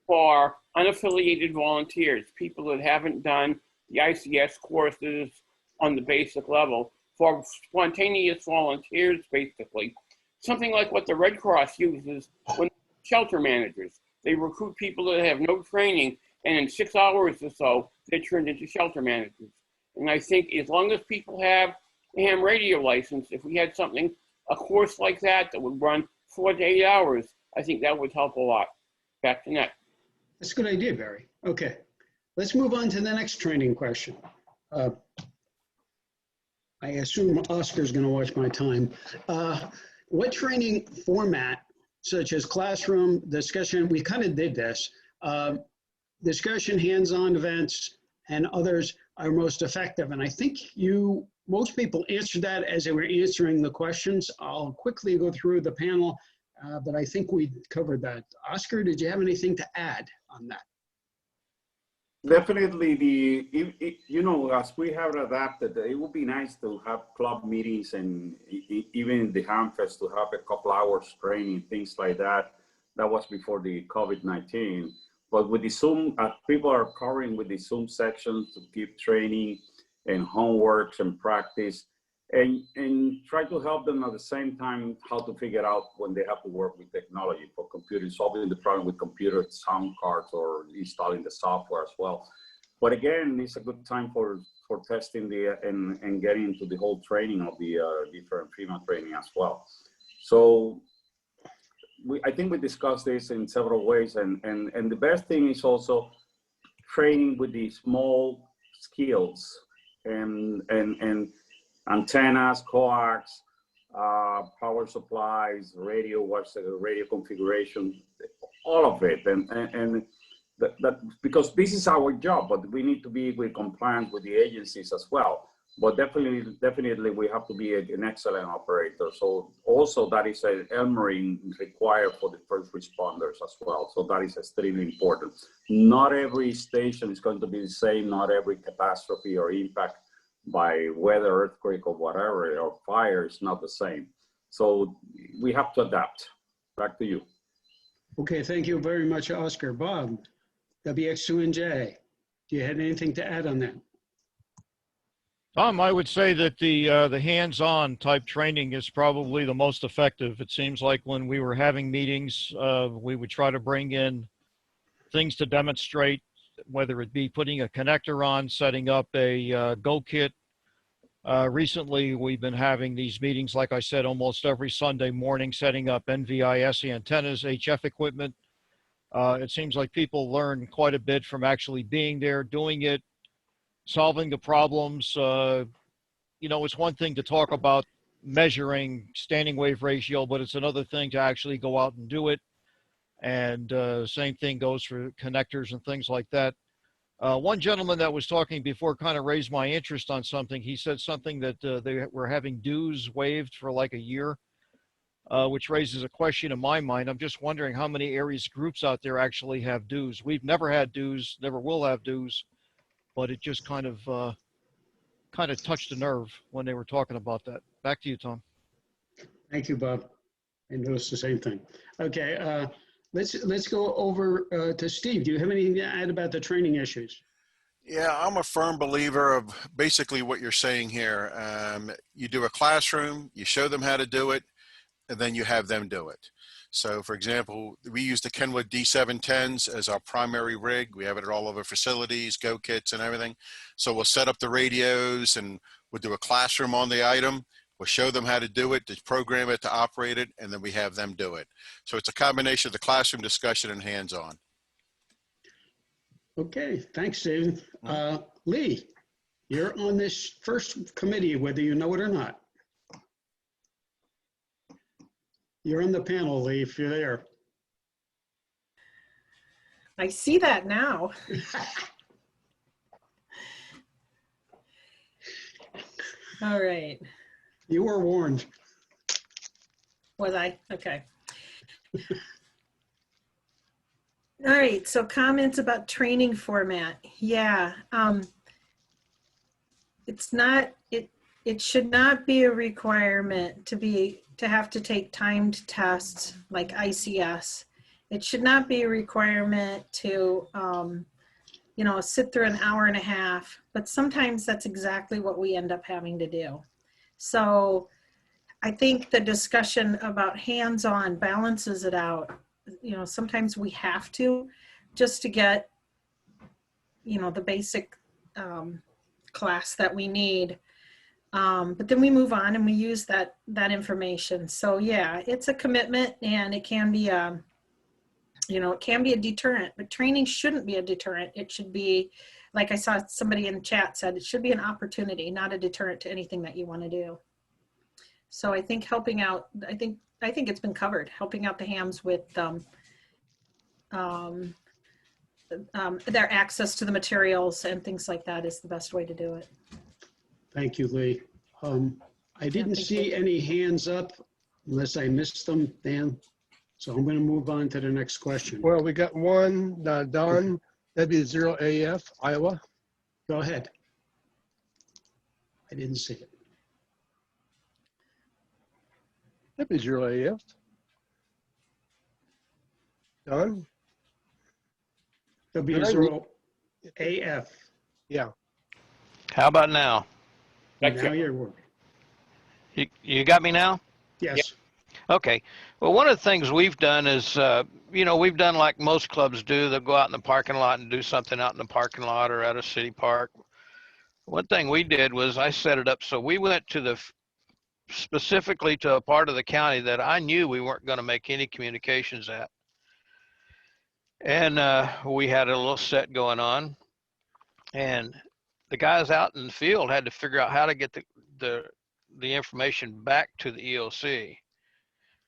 for unaffiliated volunteers, people that haven't done the ICS courses on the basic level, for spontaneous volunteers, basically. Something like what the Red Cross uses when shelter managers. They recruit people that have no training, and in 6 hours or so, they're turned into shelter managers. And I think as long as people have a ham radio license, if we had something, a course like that that would run 4 to 8 hours, I think that would help a lot. Back to Net. That's a good idea, Barry. Okay, let's move on to the next training question. I assume Oscar's going to watch my time. What training format, such as classroom, discussion, we kind of did this, discussion, hands-on events, and others are most effective? And I think most people answered that as they were answering the questions. I'll quickly go through the panel, but I think we covered that. Oscar, did you have anything to add on that? Definitely, as we have adapted, it would be nice to have club meetings and even in the Hamfest to have a couple hours training, things like that. That was before the COVID-19. But with the Zoom, people are covering with the Zoom sections to keep training and homeworks and practice, and try to help them at the same time how to figure out when they have to work with technology for computers, solving the problem with computer sound cards or installing the software as well. But again, it's a good time for testing and getting into the whole training of the different FEMA training as well. So I think we discussed this in several ways, and the best thing is also training with the small skills and antennas, coax, power supplies, radio, what's the radio configuration, all of it, and that because this is our job, but we need to be with compliance with the agencies as well. But definitely we have to be an excellent operator. So also that is an Elmering required for the first responders as well. So that is extremely important. Not every station is going to be the same. Not every catastrophe or impact by weather, earthquake, or whatever, or fire is not the same. So we have to adapt. Back to you. Okay, thank you very much, Oscar. Bob, WX2NJ, do you have anything to add on that? Tom, I would say that the hands-on type training is probably the most effective. It seems like when we were having meetings, we would try to bring in things to demonstrate, whether it be putting a connector on, setting up a Go kit. Recently, we've been having these meetings, like I said, almost every Sunday morning, setting up NVIS antennas, HF equipment. It seems like people learn quite a bit from actually being there, doing it, solving the problems. It's one thing to talk about measuring standing wave ratio, but it's another thing to actually go out and do it. And same thing goes for connectors and things like that. One gentleman that was talking before kind of raised my interest on something. He said something that they were having dues waived for like a year, which raises a question in my mind. I'm just wondering how many areas groups out there actually have dues. We've never had dues, never will have dues. But it just kind of touched a nerve when they were talking about that. Back to you, Tom. Thank you, Bob. I noticed the same thing. Okay, let's go over to Steve. Do you have anything to add about the training issues? Yeah, I'm a firm believer of basically what you're saying here. You do a classroom, you show them how to do it, and then you have them do it. So for example, we use the Kenwood D710s as our primary rig. We have it at all of our facilities, Go kits and everything. So we'll set up the radios and we'll do a classroom on the item. We'll show them how to do it, to program it, to operate it, and then we have them do it. So it's a combination of the classroom discussion and hands-on. Okay, thanks, Steve. Lee, you're on this first committee, whether you know it or not. You're on the panel, Lee, if you're there. I see that now. All right. You were warned. Was I? Okay. All right, so comments about training format. Yeah, it's not, it should not be a requirement to have to take timed tests like ICS. It should not be a requirement to, you know, sit through an hour and a half, but sometimes that's exactly what we end up having to do. So I think the discussion about hands-on balances it out. You know, sometimes we have to, just to get, you know, the basic class that we need. But then we move on and we use that information. So yeah, it's a commitment, and it can be, you know, it can be a deterrent, but training shouldn't be a deterrent. It should be, like I saw somebody in the chat said, it should be an opportunity, not a deterrent to anything that you want to do. So I think helping out, I think it's been covered, helping out the hams with their access to the materials and things like that is the best way to do it. Thank you, Lee. I didn't see any hands up unless I missed them, Dan. So I'm going to move on to the next question. Well, we got one, Don, W0AF, Iowa. Go ahead. I didn't see it. W0AF. Don? W0AF. Yeah. How about now? Now you're working. You got me now? Yes. Okay. Well, one of the things we've done is, you know, we've done like most clubs do. They'll go out in the parking lot and do something out in the parking lot or at a city park. One thing we did was I set it up so we went to specifically to a part of the county that I knew we weren't going to make any communications at. And we had a little set going on, and the guys out in the field had to figure out how to get the information back to the EOC.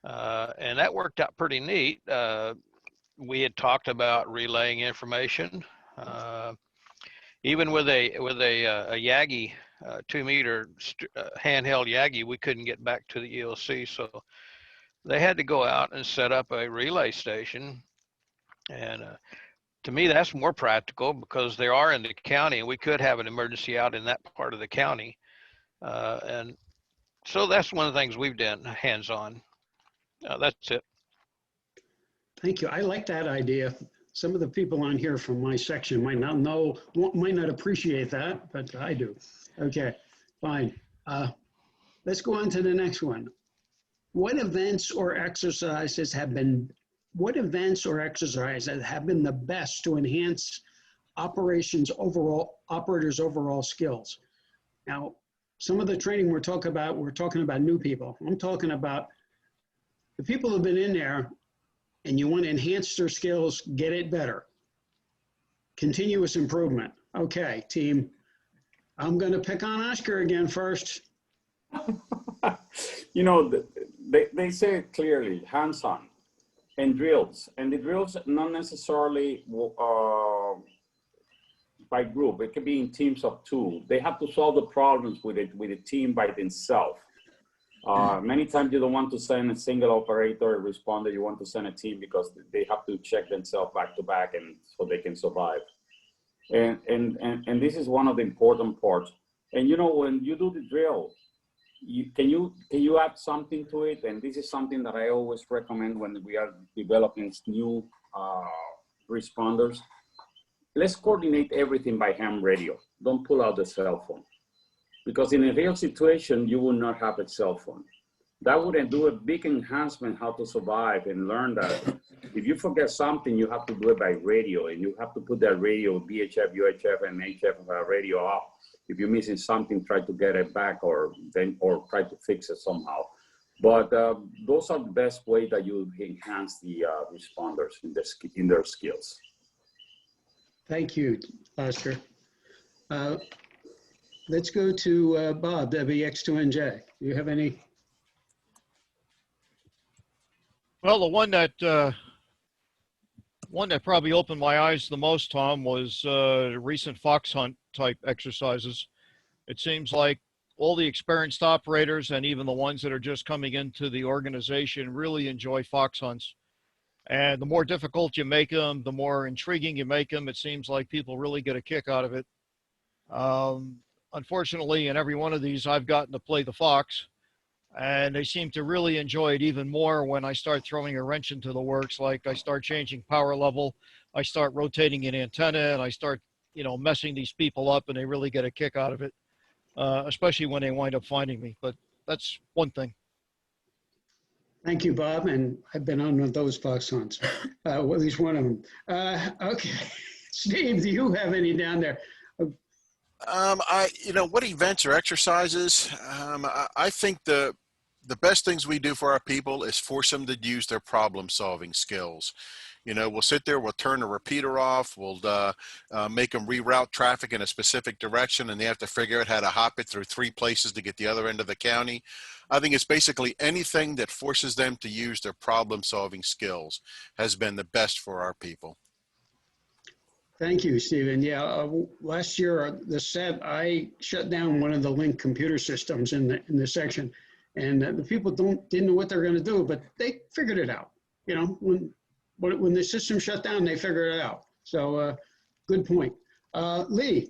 And that worked out pretty neat. We had talked about relaying information. Even with a Yagi, 2-meter handheld Yagi, we couldn't get back to the EOC. So they had to go out and set up a relay station. And to me, that's more practical because they are in the county, and we could have an emergency out in that part of the county. And so that's one of the things we've done hands-on. That's it. Thank you. I like that idea. Some of the people on here from my section might not appreciate that, but I do. Okay, fine. Let's go on to the next one. What events or exercises have been the best to enhance operators' overall skills? Now, some of the training we're talking about new people. I'm talking about the people who've been in there and you want to enhance their skills, get it better. Continuous improvement. Okay, team. I'm going to pick on Oscar again first. You know, they say it clearly, hands-on and drills. And the drills not necessarily by group. It could be in teams of 2. They have to solve the problems with a team by themselves. Many times you don't want to send a single operator, a responder. You want to send a team because they have to check themselves back to back, and so they can survive. And this is one of the important parts. And you know, when you do the drill, can you add something to it? And this is something that I always recommend when we are developing new responders. Let's coordinate everything by ham radio. Don't pull out the cell phone. Because in a real situation, you will not have a cell phone. That would do a big enhancement how to survive and learn that if you forget something, you have to do it by radio, and you have to put that radio, VHF, UHF, and HF radio off. If you're missing something, try to get it back or try to fix it somehow. But those are the best way that you enhance the responders in their skills. Thank you, Oscar. Let's go to Bob, WX2NJ. Do you have any? Well, the one that probably opened my eyes the most, Tom, was recent fox hunt type exercises. It seems like all the experienced operators and even the ones that are just coming into the organization really enjoy fox hunts. And the more difficult you make them, the more intriguing you make them. It seems like people really get a kick out of it. Unfortunately, in every one of these, I've gotten to play the fox, and they seem to really enjoy it even more when I start throwing a wrench into the works. Like I start changing power level, I start rotating an antenna, and I start, messing these people up, and they really get a kick out of it, especially when they wind up finding me. But that's one thing. Thank you, Bob, and I've been on one of those fox hunts, at least one of them. Okay, Steve, do you have any down there? What events or exercises? I think the best things we do for our people is force them to use their problem-solving skills. We'll sit there, we'll turn the repeater off, we'll make them reroute traffic in a specific direction, and they have to figure out how to hop it through 3 places to get the other end of the county. I think it's basically anything that forces them to use their problem-solving skills has been the best for our people. Thank you, Stephen. Yeah, last year, I shut down one of the Link computer systems in the section, and the people didn't know what they're going to do, but they figured it out. When the system shut down, they figured it out. So, good point. Lee,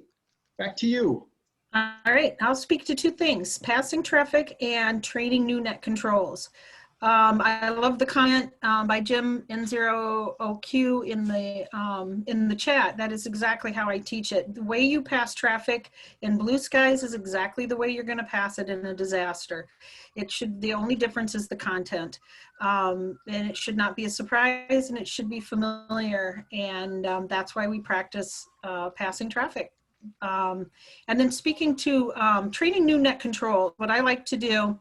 back to you. All right, I'll speak to 2 things: passing traffic and training new net controls. I love the comment by Jim N0OQ in the chat. That is exactly how I teach it. The way you pass traffic in blue skies is exactly the way you're going to pass it in a disaster. The only difference is the content, and it should not be a surprise, and it should be familiar. And that's why we practice passing traffic. And then speaking to training new net control, what I like to do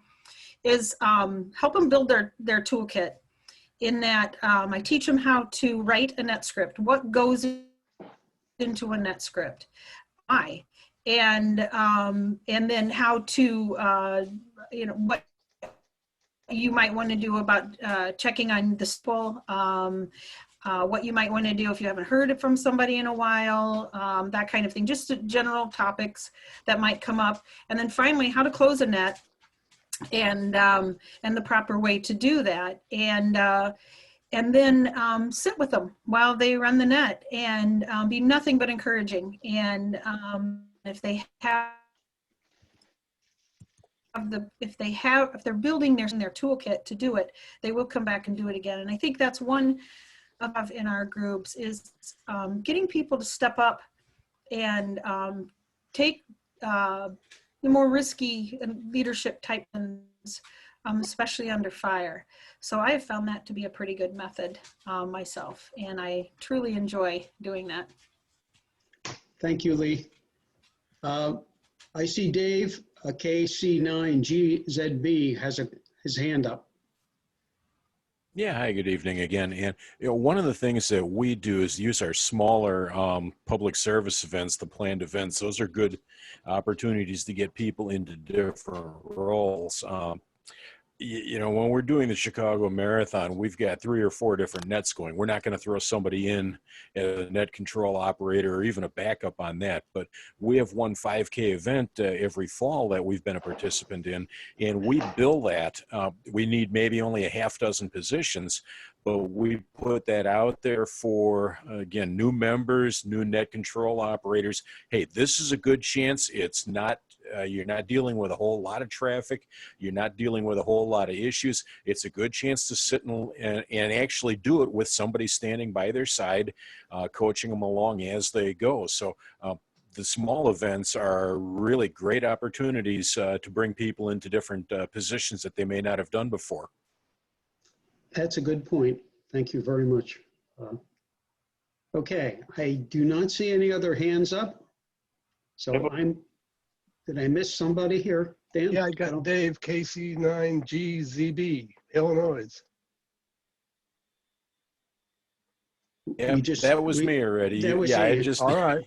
is help them build their toolkit, in that I teach them how to write a net script, what goes into a net script, why, and then how to, what you might want to do about checking on the spool, what you might want to do if you haven't heard it from somebody in a while, that kind of thing, just general topics that might come up. And then finally, how to close a net, and the proper way to do that, and then sit with them while they run the net, and be nothing but encouraging. And if they're building their toolkit to do it, they will come back and do it again. And I think that's one of in our groups is getting people to step up and take the more risky leadership type things, especially under fire. So I have found that to be a pretty good method myself, and I truly enjoy doing that. Thank you, Lee. I see Dave, KC9GZB, has his hand up. Yeah, hi, good evening again. And one of the things that we do is use our smaller public service events, the planned events. Those are good opportunities to get people into different roles. When we're doing the Chicago Marathon, we've got 3 or 4 different nets going. We're not going to throw somebody in as a net control operator or even a backup on that. But we have one 5K event every fall that we've been a participant in, and we bill that. We need maybe only a half dozen positions, but we put that out there for, again, new members, new net control operators. Hey, this is a good chance. It's not, you're not dealing with a whole lot of traffic. You're not dealing with a whole lot of issues. It's a good chance to sit and actually do it with somebody standing by their side, coaching them along as they go. So the small events are really great opportunities to bring people into different positions that they may not have done before. That's a good point. Thank you very much. Okay, I do not see any other hands up. So did I miss somebody here, Dan? Yeah, I got Dave, KC9GZB, Illinois. Yeah, that was me already. That was all right.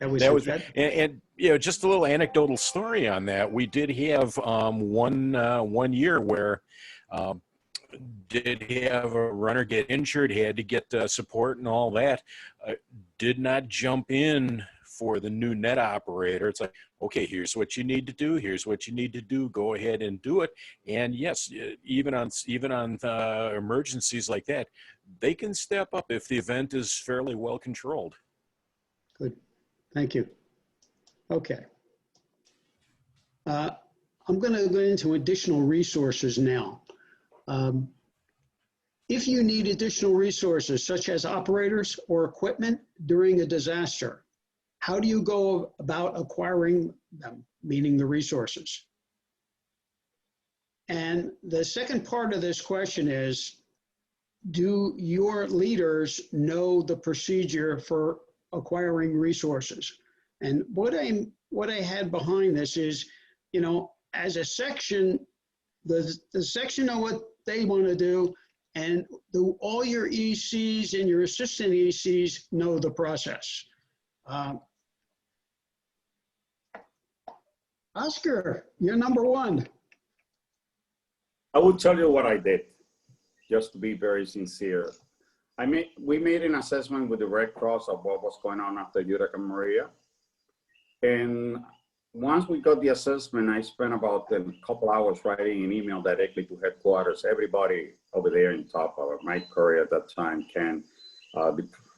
That was and just a little anecdotal story on that. We did have one year where did have a runner get injured, had to get support and all that. Did not jump in for the new net operator, it's like, okay, here's what you need to do. Here's what you need to do. Go ahead and do it. And yes, even on emergencies like that, they can step up if the event is fairly well controlled. Good. Thank you. Okay. I'm going to go into additional resources now. If you need additional resources, such as operators or equipment during a disaster, how do you go about acquiring them, meaning the resources? And the second part of this question is, do your leaders know the procedure for acquiring resources? And what I had behind this is, you know, as a section, the section know what they want to do, and all your ECs and your assistant ECs know the process. Oscar, you're number one. I will tell you what I did, just to be very sincere. We made an assessment with the Red Cross of what was going on after Hurricane Maria. And once we got the assessment, I spent about a couple hours writing an email directly to headquarters, everybody over there in top of Mike Curry at that time, Ken,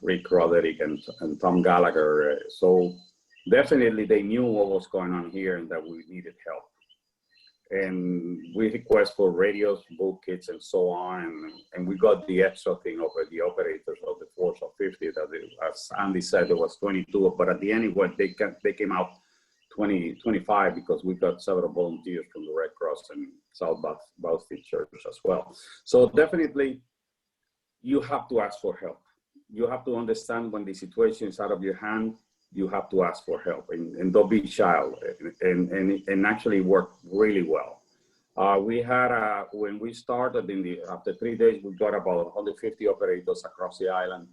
Rick Roderick, and Tom Gallagher. So definitely they knew what was going on here and that we needed help. And we request for radios, boot kits, and so on. And we got the extra thing over the operators of the force of 50. That as Andy said, there was 22, but at the end, they came out 25 because we got several volunteers from the Red Cross and South Boston Church as well. So definitely, you have to ask for help. You have to understand when the situation is out of your hand, you have to ask for help, and don't be shy, and actually work really well. We had, when we started after 3 days, we got about 150 operators across the island.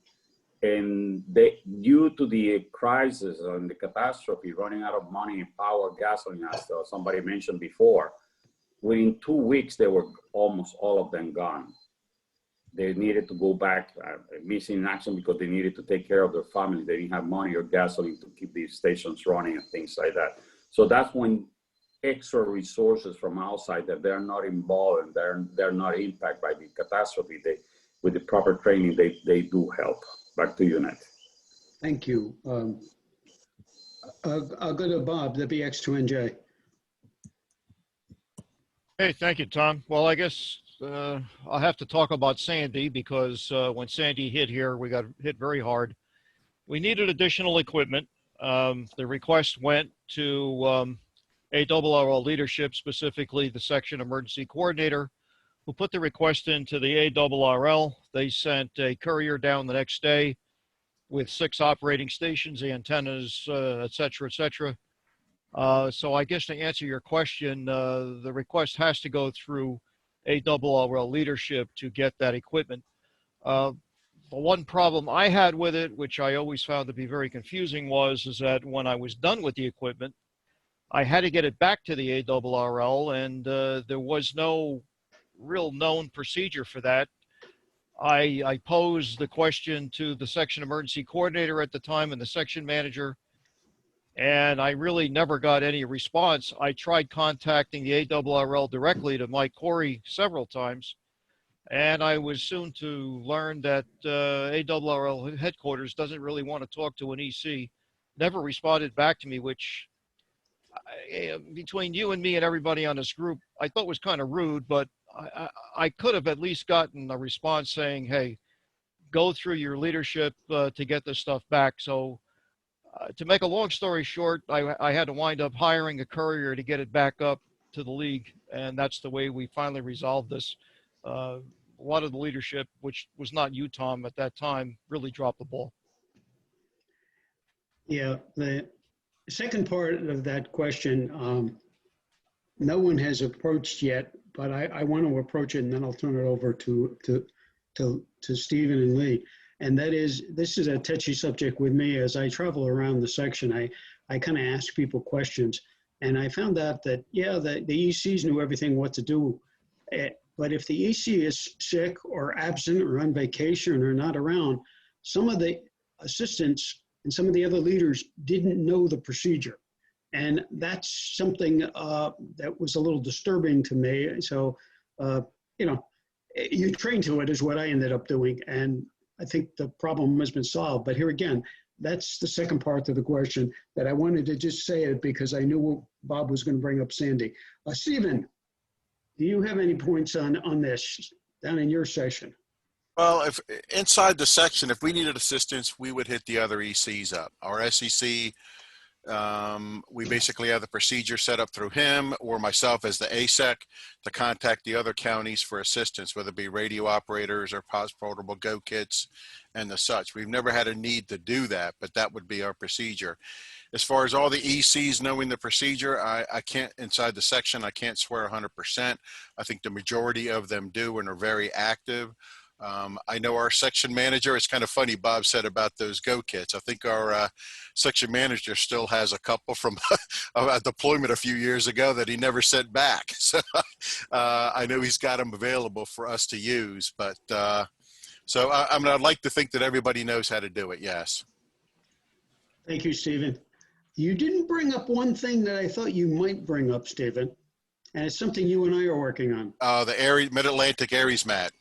And due to the crisis and the catastrophe, running out of money, power, gasoline, as somebody mentioned before, within 2 weeks, they were almost all of them gone. They needed to go back, missing in action because they needed to take care of their family. They didn't have money or gasoline to keep these stations running and things like that. So that's when extra resources from outside that they're not involved and they're not impacted by the catastrophe, with the proper training, they do help. Back to you, Ned. Thank you. I'll go to Bob, the BX2NJ. Hey, thank you, Tom. Well, I guess I'll have to talk about Sandy because when Sandy hit here, we got hit very hard. We needed additional equipment. The request went to ARRL leadership, specifically the section emergency coordinator, who put the request into the ARRL. They sent a courier down the next day with 6 operating stations, antennas, et cetera, et cetera. So I guess to answer your question, the request has to go through ARRL leadership to get that equipment. The one problem I had with it, which I always found to be very confusing, is that when I was done with the equipment, I had to get it back to the ARRL, and there was no real known procedure for that. I posed the question to the section emergency coordinator at the time and the section manager, and I really never got any response. I tried contacting the ARRL directly to Mike Corey several times, and I was soon to learn that ARRL headquarters doesn't really want to talk to an EC. Never responded back to me, which between you and me and everybody on this group, I thought was kind of rude, but I could have at least gotten a response saying, hey, go through your leadership to get this stuff back. So to make a long story short, I had to wind up hiring a courier to get it back up to the league. And that's the way we finally resolved this. A lot of the leadership, which was not you, Tom, at that time, really dropped the ball. Yeah, the second part of that question, no one has approached yet, but I want to approach it, and then I'll turn it over to Stephen and Lee. And that is, this is a touchy subject with me. As I travel around the section, I kind of ask people questions. And I found out that, yeah, the ECs knew everything what to do. But if the EC is sick or absent or on vacation or not around, some of the assistants and some of the other leaders didn't know the procedure. And that's something that was a little disturbing to me. So, you know, you train to it is what I ended up doing. And I think the problem has been solved. But here again, that's the second part of the question that I wanted to just say it because I knew Bob was going to bring up Sandy. Stephen, do you have any points on this down in your session? Well, if inside the section, if we needed assistance, we would hit the other ECs up. Our SEC, we basically have the procedure set up through him or myself as the ASEC to contact the other counties for assistance, whether it be radio operators or portable go kits and the such. We've never had a need to do that, but that would be our procedure. As far as all the ECs knowing the procedure, I can't, inside the section, I can't swear 100%. I think the majority of them do and are very active. I know our section manager, it's kind of funny, Bob said about those go kits. I think our section manager still has a couple from a deployment a few years ago that he never sent back. So I know he's got them available for us to use, but so I mean, I'd like to think that everybody knows how to do it. Yes. Thank you, Stephen. You didn't bring up one thing that I thought you might bring up, Stephen, and it's something you and I are working on. The Mid-Atlantic Aries mat.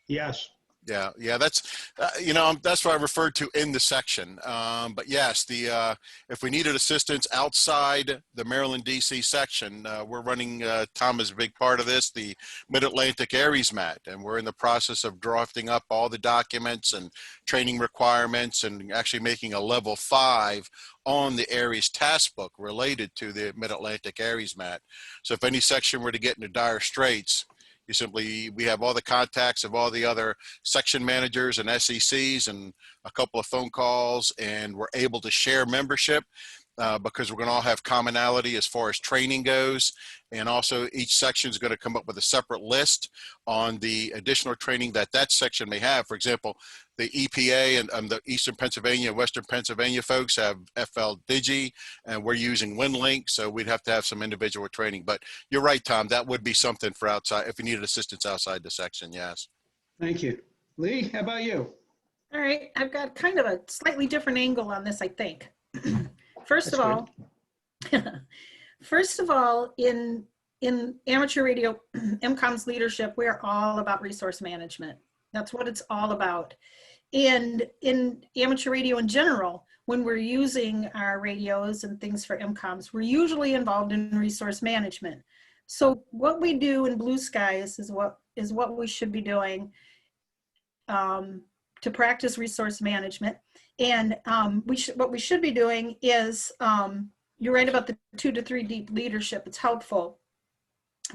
Yes. Yeah, that's, you know, that's what I referred to in the section. But yes, if we needed assistance outside the Maryland, DC section, we're running, Tom is a big part of this, the Mid-Atlantic Aries mat, and we're in the process of drafting up all the documents and training requirements and actually making a level 5 on the Aries task book related to the Mid-Atlantic Aries mat. So if any section were to get into dire straits, we have all the contacts of all the other section managers and SECs and a couple of phone calls, and we're able to share membership because we're going to all have commonality as far as training goes. And also each section is going to come up with a separate list on the additional training that that section may have. For example, the EPA and the Eastern Pennsylvania, Western Pennsylvania folks have FL Digi, and we're using WinLink, so we'd have to have some individual training. But you're right, Tom, that would be something for outside, if you needed assistance outside the section, yes. Thank you. Lee, how about you? All right, I've got kind of a slightly different angle on this, I think. First of all, in amateur radio, EMCOMM's leadership, we're all about resource management. That's what it's all about. And in amateur radio in general, when we're using our radios and things for EMCOMMs, we're usually involved in resource management. So what we do in Blue Skies is what we should be doing to practice resource management. And what we should be doing is, you're right about the 2 to 3 deep leadership. It's helpful.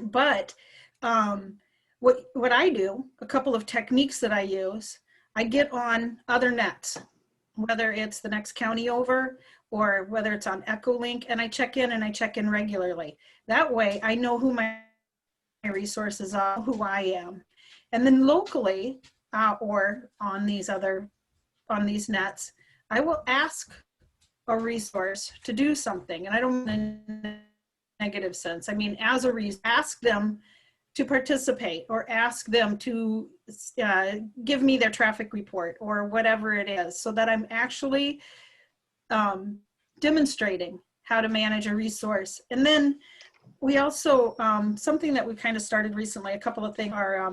But what I do, a couple of techniques that I use, I get on other nets, whether it's the next county over or whether it's on EchoLink, and I check in regularly. That way I know who my resources are, who I am. And then locally or on these nets, I will ask a resource to do something. And I don't mean in a negative sense. I mean, as a resource, ask them to participate or ask them to give me their traffic report or whatever it is, so that I'm actually demonstrating how to manage a resource. And then we also, something that we kind of started recently, a couple of things are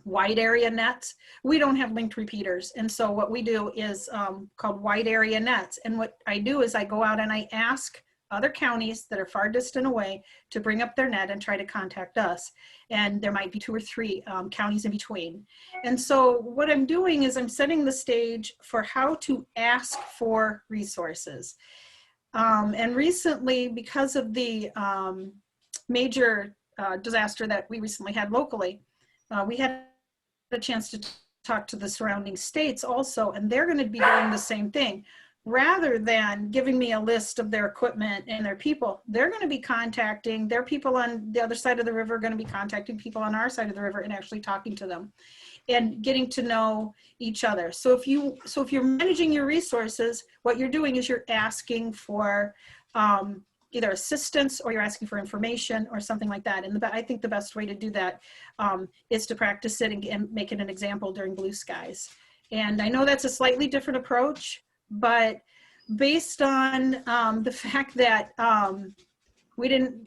wide area nets. We don't have linked repeaters. And so what we do is called wide area nets. And what I do is I go out and I ask other counties that are far distant away to bring up their net and try to contact us. And there might be 2 or 3 counties in between. And so what I'm doing is I'm setting the stage for how to ask for resources. And recently, because of the major disaster that we recently had locally, we had a chance to talk to the surrounding states also, and they're going to be doing the same thing. Rather than giving me a list of their equipment and their people, they're going to be contacting their people on the other side of the river, going to be contacting people on our side of the river and actually talking to them and getting to know each other. So if you're managing your resources, what you're doing is you're asking for either assistance or you're asking for information or something like that. And I think the best way to do that is to practice it and make it an example during Blue Skies. And I know that's a slightly different approach, but based on the fact that we didn't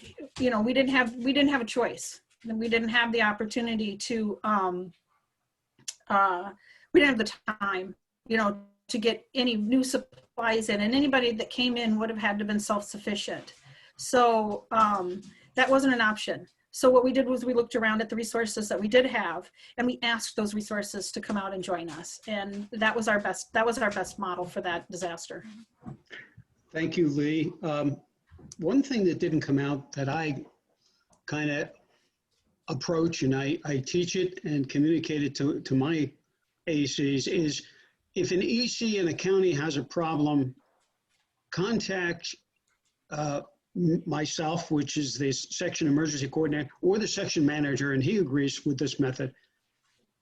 have a choice. We didn't have the opportunity to, we didn't have the time, to get any new supplies in, and anybody that came in would have had to have been self-sufficient. So that wasn't an option. So what we did was we looked around at the resources that we did have, and we asked those resources to come out and join us. And that was our best model for that disaster. Thank you, Lee. One thing that didn't come out that I kind of approach, and I teach it and communicate it to my ACs, is if an EC in a county has a problem, contact myself, which is the section emergency coordinator, or the section manager, and he agrees with this method.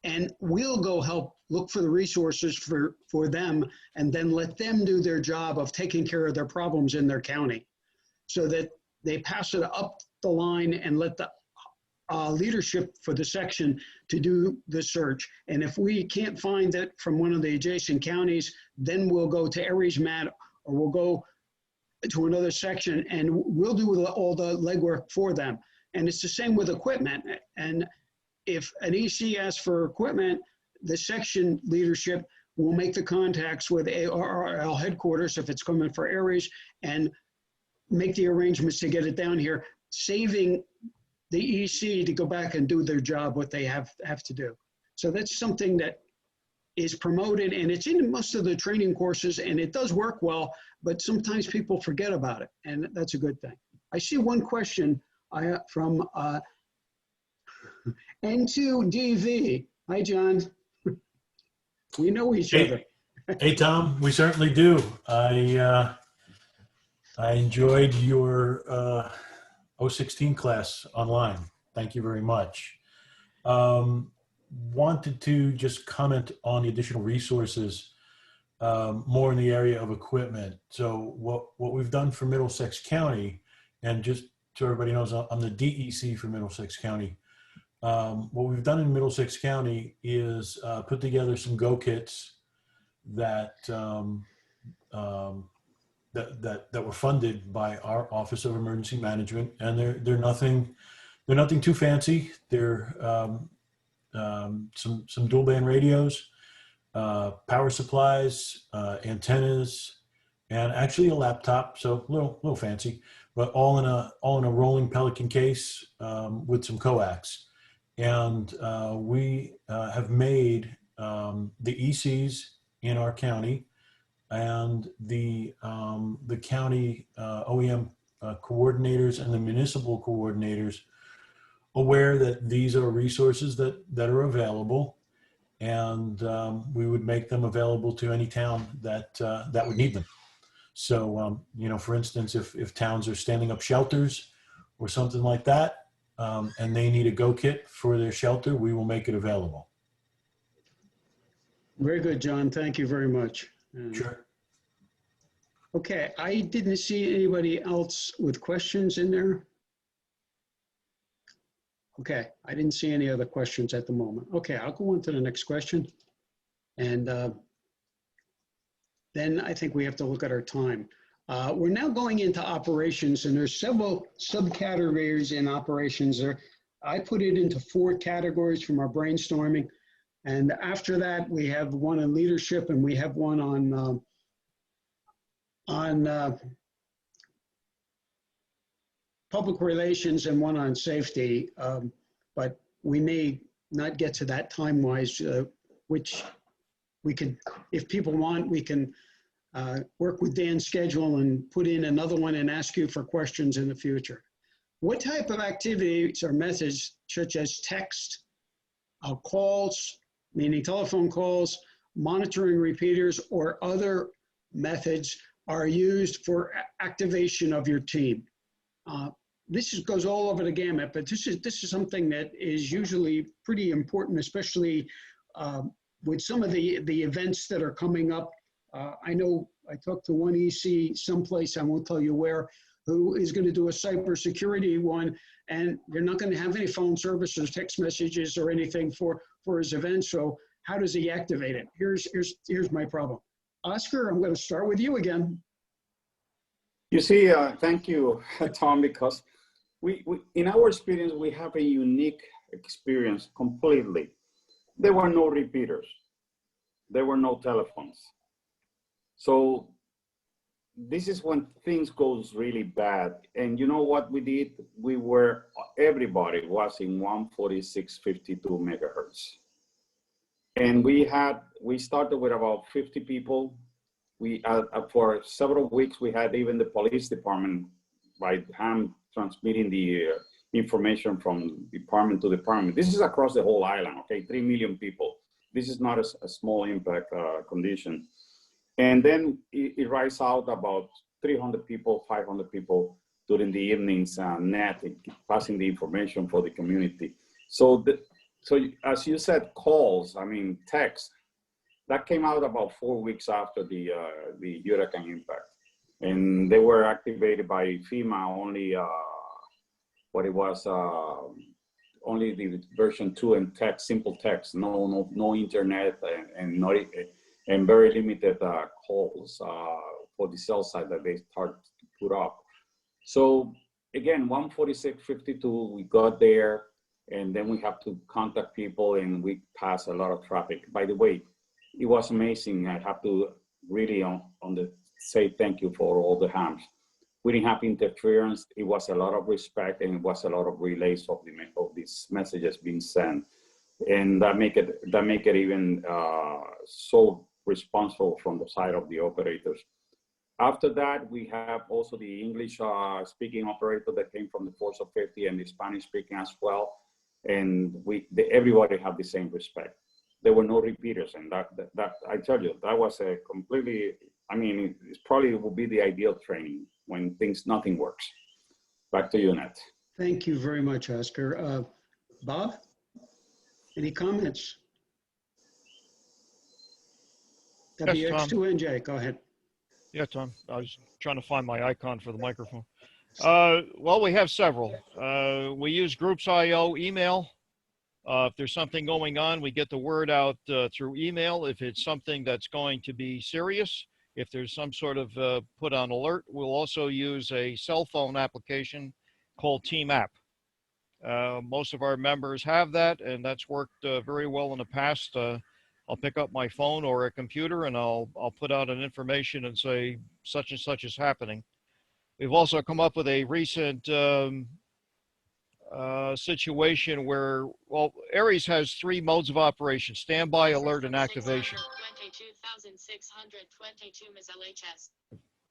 And we'll go help look for the resources for them, and then let them do their job of taking care of their problems in their county, so that they pass it up the line and let the leadership for the section to do the search. And if we can't find it from one of the adjacent counties, then we'll go to Aries Mat, or we'll go to another section, and we'll do all the legwork for them. And it's the same with equipment. And if an EC asks for equipment, the section leadership will make the contacts with ARRL headquarters if it's coming for Aries, and make the arrangements to get it down here, saving the EC to go back and do their job, what they have to do. So that's something that is promoted, and it's in most of the training courses, and it does work well, but sometimes people forget about it, and that's a good thing. I see one question from N2DV. Hi, John. We know each other. Hey, Tom, we certainly do. I enjoyed your 016 class online. Thank you very much. Wanted to just comment on the additional resources, more in the area of equipment. So what we've done for Middlesex County, and just so everybody knows, I'm the DEC for Middlesex County. What we've done in Middlesex County is put together some Go kits that that were funded by our Office of Emergency Management, and they're nothing too fancy. They're some dual band radios, power supplies, antennas, and actually a laptop. So a little fancy, but all in a rolling Pelican case with some coax. And we have made the ECs in our county and the county OEM coordinators and the municipal coordinators aware that these are resources that are available, and we would make them available to any town that would need them. So, for instance, if towns are standing up shelters or something like that, and they need a Go kit for their shelter, we will make it available. Very good, John. Thank you very much. Sure. Okay, I didn't see anybody else with questions in there. Okay, I didn't see any other questions at the moment. Okay, I'll go on to the next question. And then I think we have to look at our time. We're now going into operations, and there's several subcategories in operations. I put it into 4 categories from our brainstorming. And after that, we have one on leadership, and we have one on public relations, and one on safety. But we may not get to that time-wise, which we could, if people want, we can work with Dan's schedule and put in another one and ask you for questions in the future. What type of activities or methods, such as text, calls, meaning telephone calls, monitoring repeaters, or other methods are used for activation of your team? This goes all over the gamut, but this is something that is usually pretty important, especially with some of the events that are coming up. I know I talked to one EC someplace, I won't tell you where, who is going to do a cybersecurity one, and they're not going to have any phone service or text messages or anything for his event. So how does he activate it? Here's my problem. Oscar, I'm going to start with you again. You see, thank you, Tom, because we, in our experience, we have a unique experience completely. There were no repeaters. There were no telephones. So this is when things goes really bad. And you know what we did? Everybody was in 146.52 megahertz. And we started with about 50 people. For several weeks, we had even the police department by hand transmitting the information from department to department. This is across the whole island, okay? 3 million people. This is not a small impact condition. And then it rises out about 300 people, 500 people during the evenings, passing the information for the community. So as you said, calls, I mean, text, that came out about 4 weeks after the hurricane impact. And they were activated by FEMA only, only the version 2 and text, simple text, no internet and very limited calls for the cell site that they start to put up. So again, 146.52, we got there, and then we have to contact people, and we pass a lot of traffic. By the way, it was amazing. I have to really say thank you for all the hams. We didn't have interference. It was a lot of respect, and it was a lot of relays of these messages being sent, and that make it even so responsible from the side of the operators. After that, we have also the English speaking operator that came from the Force of 50 and the Spanish speaking as well. And everybody have the same respect. There were no repeaters, and that I tell you, that was a completely, I mean, it probably will be the ideal training when nothing works. Back to you, Nat. Thank you very much, Oscar. Bob, any comments? Yes, Tom. WX2NJ, go ahead. Yeah, Tom. I was trying to find my icon for the microphone. Well, we have several. We use Groups.io email. If there's something going on, we get the word out through email. If it's something that's going to be serious, if there's some sort of put on alert, we'll also use a cell phone application called Team App. Most of our members have that, and that's worked very well in the past. I'll pick up my phone or a computer, and I'll put out an information and say such and such is happening. We've also come up with a recent situation where, well, Aries has 3 modes of operation: standby, alert, and activation.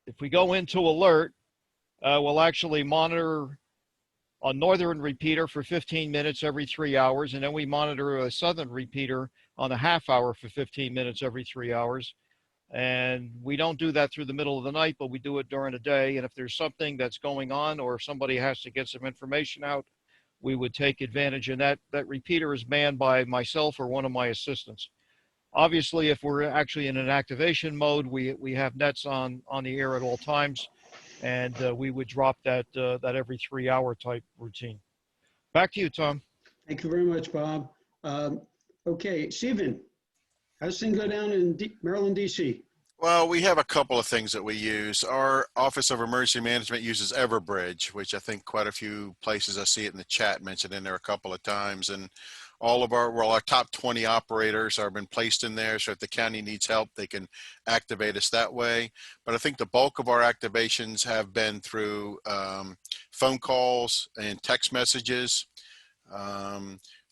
If we go into alert, we'll actually monitor a northern repeater for 15 minutes every 3 hours, and then we monitor a southern repeater on a half hour for 15 minutes every 3 hours. And we don't do that through the middle of the night, but we do it during the day. And if there's something that's going on, or if somebody has to get some information out, we would take advantage. And that repeater is manned by myself or one of my assistants. Obviously, if we're actually in an activation mode, we have nets on the air at all times, and we would drop that every 3 hour type routine. Back to you, Tom. Thank you very much, Bob. Okay, Stephen, how's things go down in Maryland, DC? Well, we have a couple of things that we use. Our Office of Emergency Management uses Everbridge, which I think quite a few places, I see it in the chat mentioned in there a couple of times. And all of our top 20 operators have been placed in there. So if the county needs help, they can activate us that way. But I think the bulk of our activations have been through phone calls and text messages.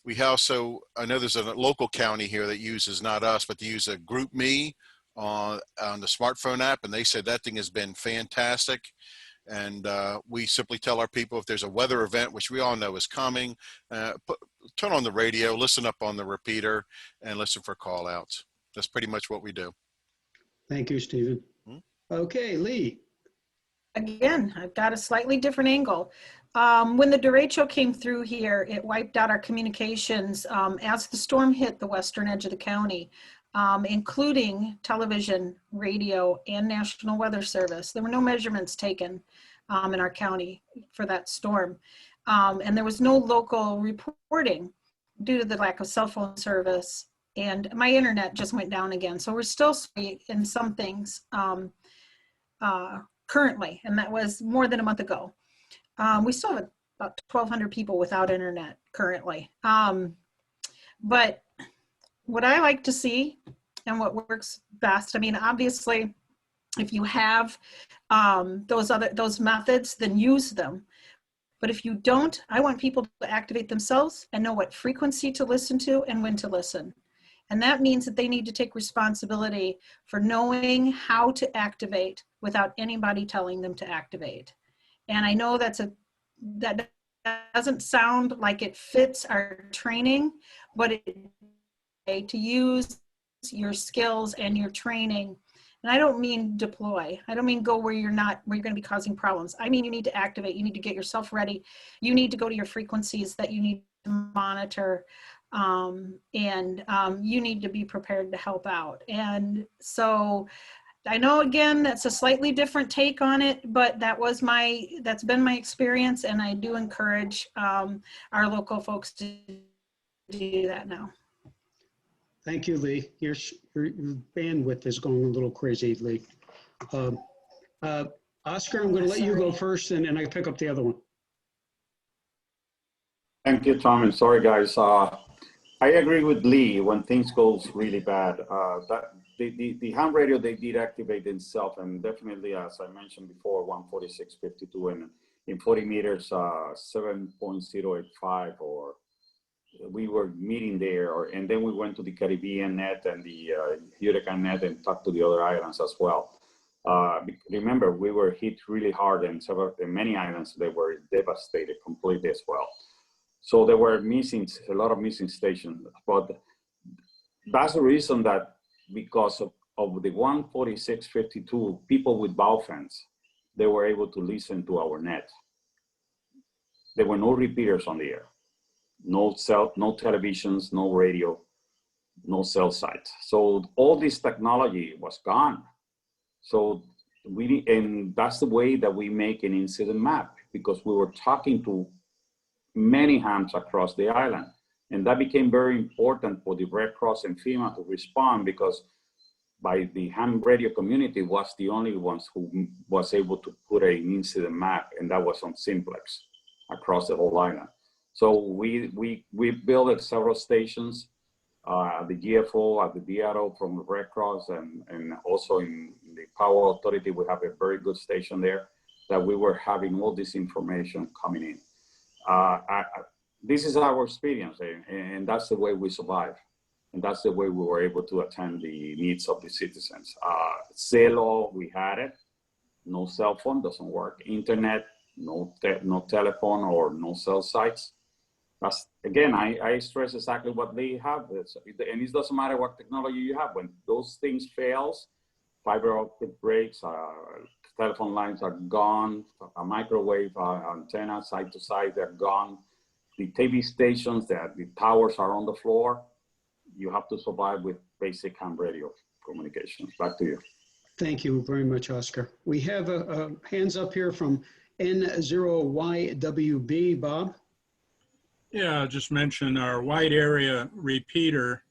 We also, I know there's a local county here that uses, not us, but they use a Group Me on the smartphone app, and they said that thing has been fantastic. And we simply tell our people if there's a weather event, which we all know is coming, turn on the radio, listen up on the repeater, and listen for call outs. That's pretty much what we do. Thank you, Stephen. Okay, Lee. Again, I've got a slightly different angle. When the derecho came through here, it wiped out our communications as the storm hit the western edge of the county, including television, radio, and National Weather Service. There were no measurements taken in our county for that storm. And there was no local reporting due to the lack of cell phone service And my internet just went down again. So we're still in some things currently, and that was more than a month ago. We still have about 1,200 people without internet currently. But what I like to see and what works best, I mean, obviously, if you have those methods, then use them. But if you don't, I want people to activate themselves and know what frequency to listen to and when to listen. And that means that they need to take responsibility for knowing how to activate without anybody telling them to activate. And I know that doesn't sound like it fits our training, but to use your skills and your training. And I don't mean deploy. I don't mean go where you're going to be causing problems. I mean, you need to activate. You need to get yourself ready. You need to go to your frequencies that you need to monitor. You need to be prepared to help out. And so I know, again, that's a slightly different take on it, but that's been my experience. And I do encourage our local folks to do that now. Thank you, Lee. Your bandwidth is going a little crazy, Lee. Oscar, I'm going to let you go first, and then I pick up the other one. Thank you, Tom, and sorry, guys. I agree with Lee when things goes really bad. The ham radio, they did activate themselves, and definitely, as I mentioned before, 146.52 and in 40 meters, 7.085, or we were meeting there, and then we went to the Caribbean net and the Hurricane net and talked to the other islands as well. Remember, we were hit really hard, and in many islands they were devastated completely as well. So there were a lot of missing stations, but that's the reason that because of the 146.52, people with bow fans, they were able to listen to our net. There were no repeaters on the air. No televisions, no radio, no cell sites. So all this technology was gone. So and that's the way that we make an incident map, because we were talking to many hams across the island. And that became very important for the Red Cross and FEMA to respond, because by the ham radio community was the only ones who was able to put an incident map, and that was on simplex across the whole island. So we built several stations, the GFO, at the DRO from the Red Cross, and also in the Power Authority, we have a very good station there that we were having all this information coming in. This is our experience, and that's the way we survive. And that's the way we were able to attend the needs of the citizens. Cello, we had it. No cell phone, doesn't work. Internet, no telephone or no cell sites. That's, again, I stress exactly what they have. And it doesn't matter what technology you have. When those things fails, fiber optic breaks, telephone lines are gone, a microwave antenna side to side, they're gone. The TV stations, the towers are on the floor. You have to survive with basic ham radio communications. Back to you. Thank you very much, Oscar. We have hands up here from N0YWB, Bob. Yeah, just mention our wide area repeater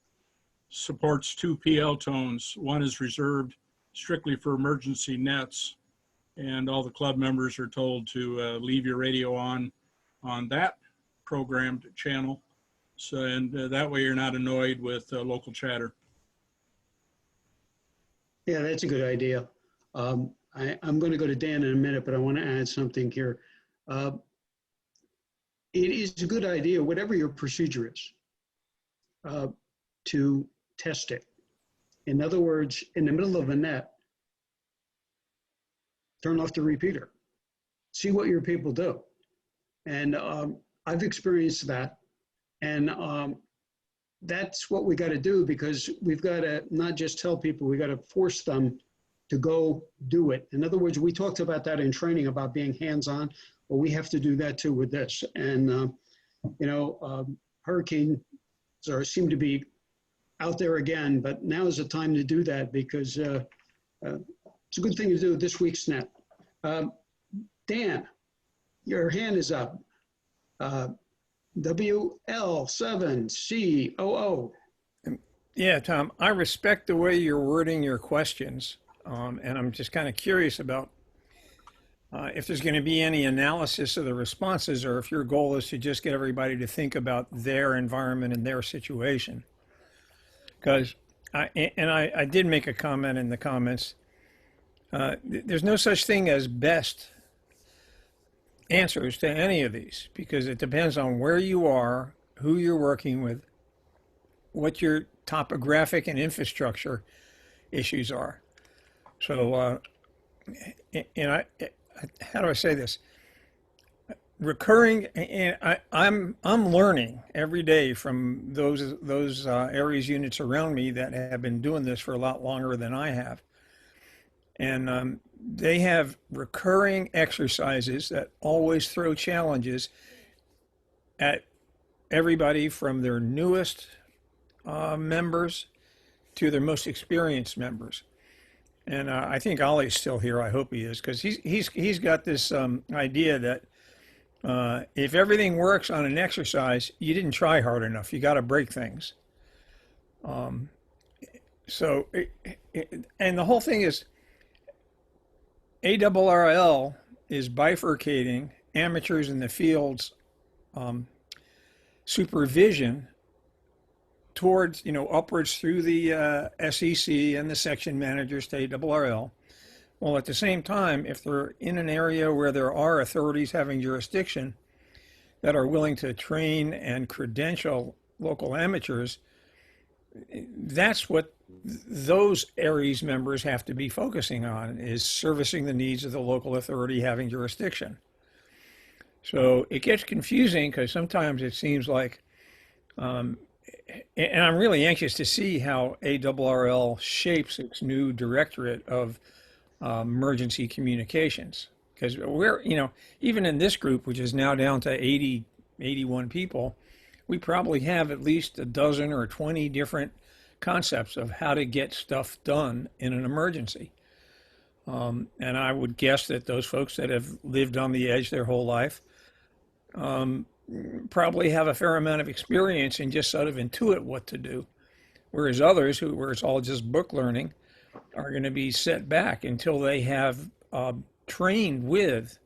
supports 2 PL tones. One is reserved strictly for emergency nets, and all the club members are told to leave your radio on that programmed channel. So, and that way you're not annoyed with local chatter. Yeah, that's a good idea. I'm going to go to Dan in a minute, but I want to add something here. It is a good idea, whatever your procedure is, to test it. In other words, in the middle of a net, turn off the repeater. See what your people do. And I've experienced that. And that's what we got to do, because we've got to not just tell people, we got to force them to go do it. In other words, we talked about that in training about being hands-on. Well, we have to do that too with this. And, hurricanes seem to be out there again, but now is the time to do that, because it's a good thing to do this week's net. Dan, your hand is up. WL7COO. Yeah, Tom, I respect the way you're wording your questions. And I'm just kind of curious about if there's going to be any analysis of the responses, or if your goal is to just get everybody to think about their environment and their situation. Because I did make a comment in the comments. There's no such thing as best answers to any of these, because it depends on where you are, who you're working with, what your topographic and infrastructure issues are. So, how do I say this? Recurring, and I'm learning every day from those Aries units around me that have been doing this for a lot longer than I have, and they have recurring exercises that always throw challenges at everybody from their newest members to their most experienced members. And I think Ollie's still here. I hope he is, because he's got this idea that if everything works on an exercise, you didn't try hard enough. You got to break things. And the whole thing is, ARRL is bifurcating amateurs in the field's supervision towards, upwards through the SEC and the section managers to ARRL. Well, at the same time, if they're in an area where there are authorities having jurisdiction that are willing to train and credential local amateurs, that's what those Aries members have to be focusing on, is servicing the needs of the local authority having jurisdiction. So it gets confusing, because sometimes it seems like, and I'm really anxious to see how ARRL shapes its new directorate of emergency communications, because we're, even in this group, which is now down to 81 people, we probably have at least a dozen or 20 different concepts of how to get stuff done in an emergency. And I would guess that those folks that have lived on the edge their whole life probably have a fair amount of experience and just sort of intuit what to do. Whereas others, where it's all just book learning, are going to be set back until they have trained with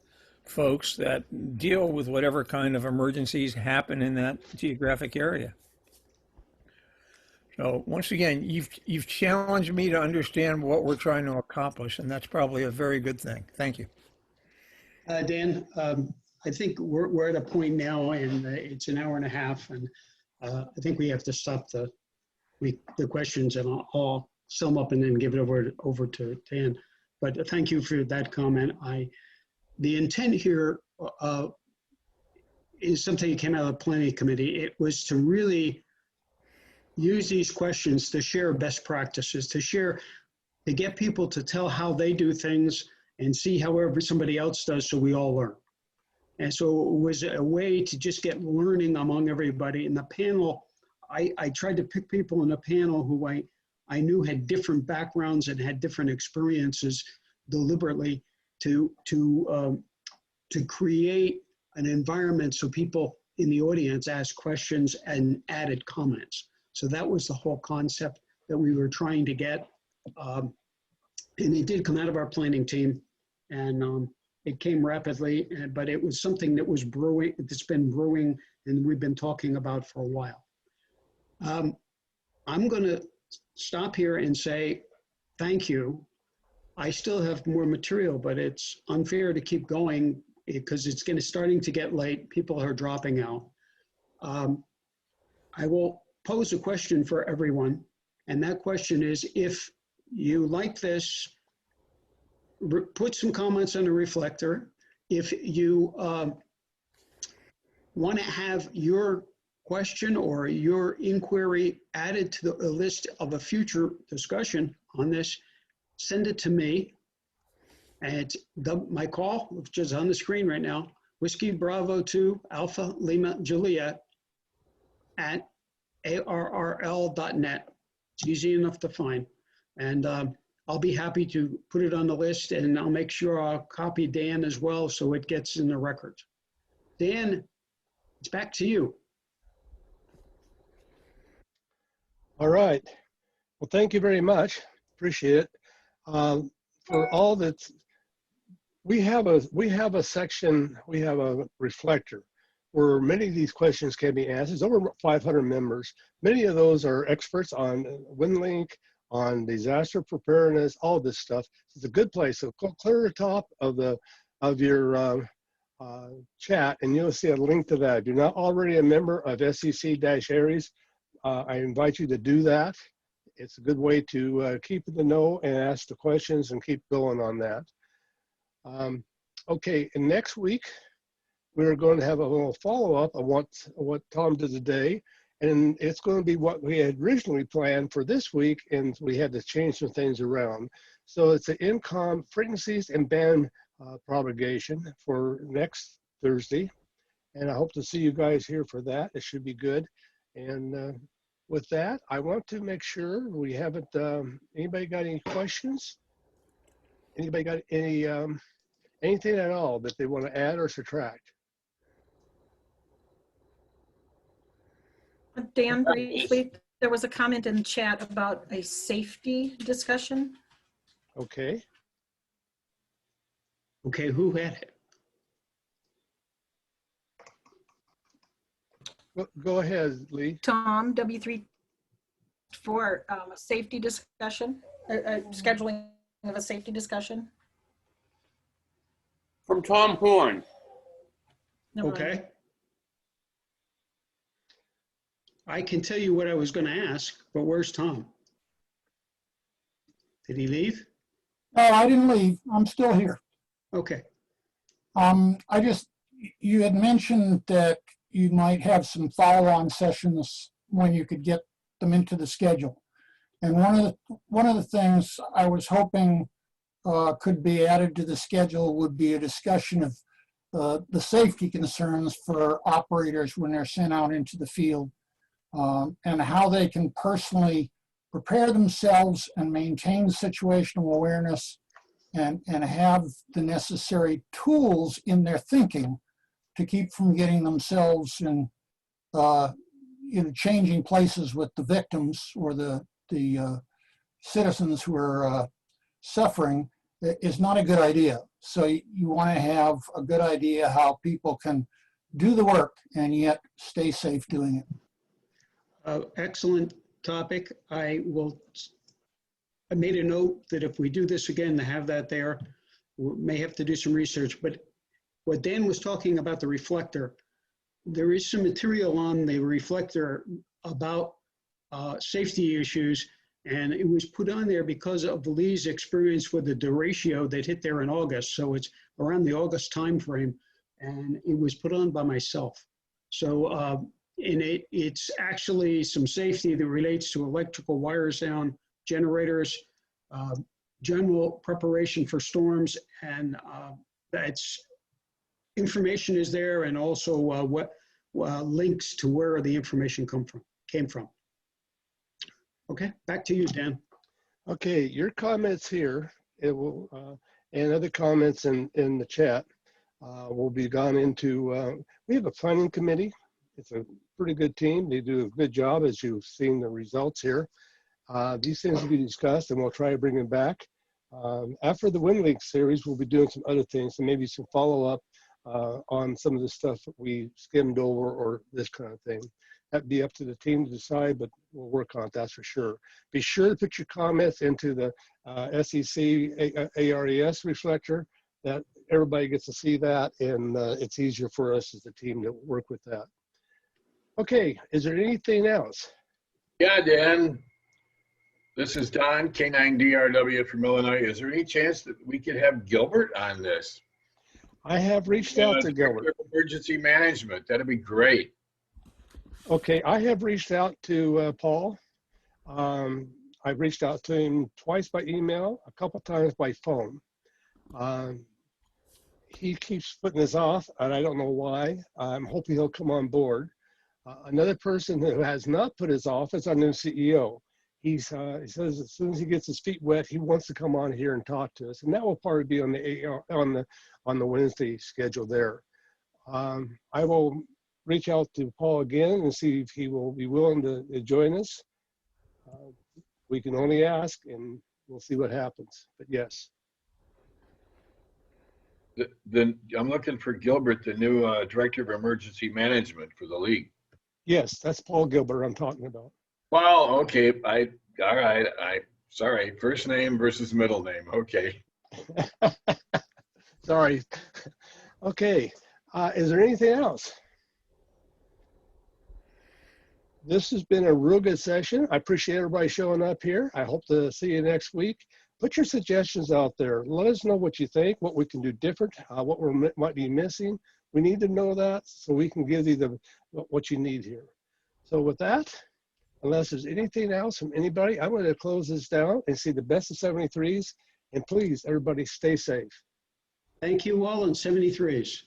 folks that deal with whatever kind of emergencies happen in that geographic area. So once again, you've challenged me to understand what we're trying to accomplish, and that's probably a very good thing. Thank you. Dan, I think we're at a point now, and it's an hour and a half, and I think we have to stop the questions, and I'll sum up and then give it over to Dan. But thank you for that comment. The intent here is something that came out of the planning committee. It was to really use these questions to share best practices, to get people to tell how they do things and see however somebody else does, so we all learn. And so it was a way to just get learning among everybody. In the panel, I tried to pick people in the panel who I knew had different backgrounds and had different experiences deliberately to create an environment so people in the audience asked questions and added comments. So that was the whole concept that we were trying to get. And it did come out of our planning team, and it came rapidly, but it was something that was brewing, that's been brewing, and we've been talking about for a while. I'm going to stop here and say thank you. I still have more material, but it's unfair to keep going because it's starting to get late. People are dropping out. I will pose a question for everyone, and that question is, if you like this, put some comments on the reflector. If you want to have your question or your inquiry added to the list of a future discussion on this, send it to me. And my call, which is on the screen right now, Whiskey Bravo 2 Alpha Lima Juliet at arrl.net. It's easy enough to find. And I'll be happy to put it on the list, and I'll make sure I'll copy Dan as well so it gets in the records. Dan, it's back to you. All right. Well, thank you very much. Appreciate it. For all that, we have a section, we have a reflector where many of these questions can be answered. There's over 500 members. Many of those are experts on WinLink, on disaster preparedness, all this stuff. It's a good place. So clear the top of your chat, and you'll see a link to that. If you're not already a member of SEC-Aries, I invite you to do that. It's a good way to keep in the know and ask the questions and keep going on that. Okay, and next week, we're going to have a little follow-up of what Tom did today, and it's going to be what we had originally planned for this week, and we had to change some things around. So it's the EMCOMM frequencies and band propagation for next Thursday, and I hope to see you guys here for that. It should be good. And with that, I want to make sure we haven't, anybody got any questions? Anybody got any, anything at all that they want to add or subtract? Dan, briefly, there was a comment in the chat about a safety discussion. Okay. Okay, who had it? Go ahead, Lee. Tom, W3 for a safety discussion, scheduling of a safety discussion. From Tom Horn. Okay. I can tell you what I was going to ask, but where's Tom? Did he leave? No, I didn't leave. I'm still here. Okay. You had mentioned that you might have some follow-on sessions when you could get them into the schedule. And one of the things I was hoping could be added to the schedule would be a discussion of the safety concerns for operators when they're sent out into the field, and how they can personally prepare themselves and maintain situational awareness and have the necessary tools in their thinking to keep from getting themselves in changing places with the victims or the citizens who are suffering is not a good idea. So you want to have a good idea how people can do the work and yet stay safe doing it. Excellent topic. I made a note that if we do this again, to have that there. We may have to do some research, but what Dan was talking about, the reflector, there is some material on the reflector about safety issues, and it was put on there because of Lee's experience with the derecho that hit there in August. So it's around the August timeframe, and it was put on by myself. So it's actually some safety that relates to electrical wires down, generators, general preparation for storms, and that's information is there, and also what links to where the information came from. Okay, back to you, Dan. Okay, your comments here, it will, and other comments in the chat will be gone into, we have a planning committee. It's a pretty good team. They do a good job, as you've seen the results here. These things will be discussed, and we'll try to bring them back. After the WinLink series, we'll be doing some other things, and maybe some follow-up on some of the stuff that we skimmed over or this kind of thing. That'd be up to the team to decide, but we'll work on it, that's for sure. Be sure to put your comments into the SEC ARES reflector, that everybody gets to see that, and it's easier for us as a team to work with that. Okay, is there anything else? Yeah, Dan. This is Don, K9DRW from Illinois. Is there any chance that we could have Gilbert on this? I have reached out to Gilbert. Emergency management, that'd be great. Okay, I have reached out to Paul. I've reached out to him twice by email, a couple times by phone. He keeps putting this off, and I don't know why. I'm hoping he'll come on board. Another person who has not put his off is our new CEO. He says as soon as he gets his feet wet, he wants to come on here and talk to us, and that will probably be on the Wednesday schedule there. I will reach out to Paul again and see if he will be willing to join us. We can only ask, and we'll see what happens. But yes. I'm looking for Gilbert, the new Director of Emergency Management for the league. Yes, that's Paul Gilbert I'm talking about. Well, okay, all right, sorry, first name versus middle name, okay. Sorry. Okay, is there anything else? This has been a real good session. I appreciate everybody showing up here. I hope to see you next week. Put your suggestions out there. Let us know what you think, what we can do different, what we might be missing. We need to know that so we can give you what you need here. So with that, unless there's anything else from anybody, I'm going to close this down and see the best of 73s. And please, everybody, stay safe. Thank you all in 73s.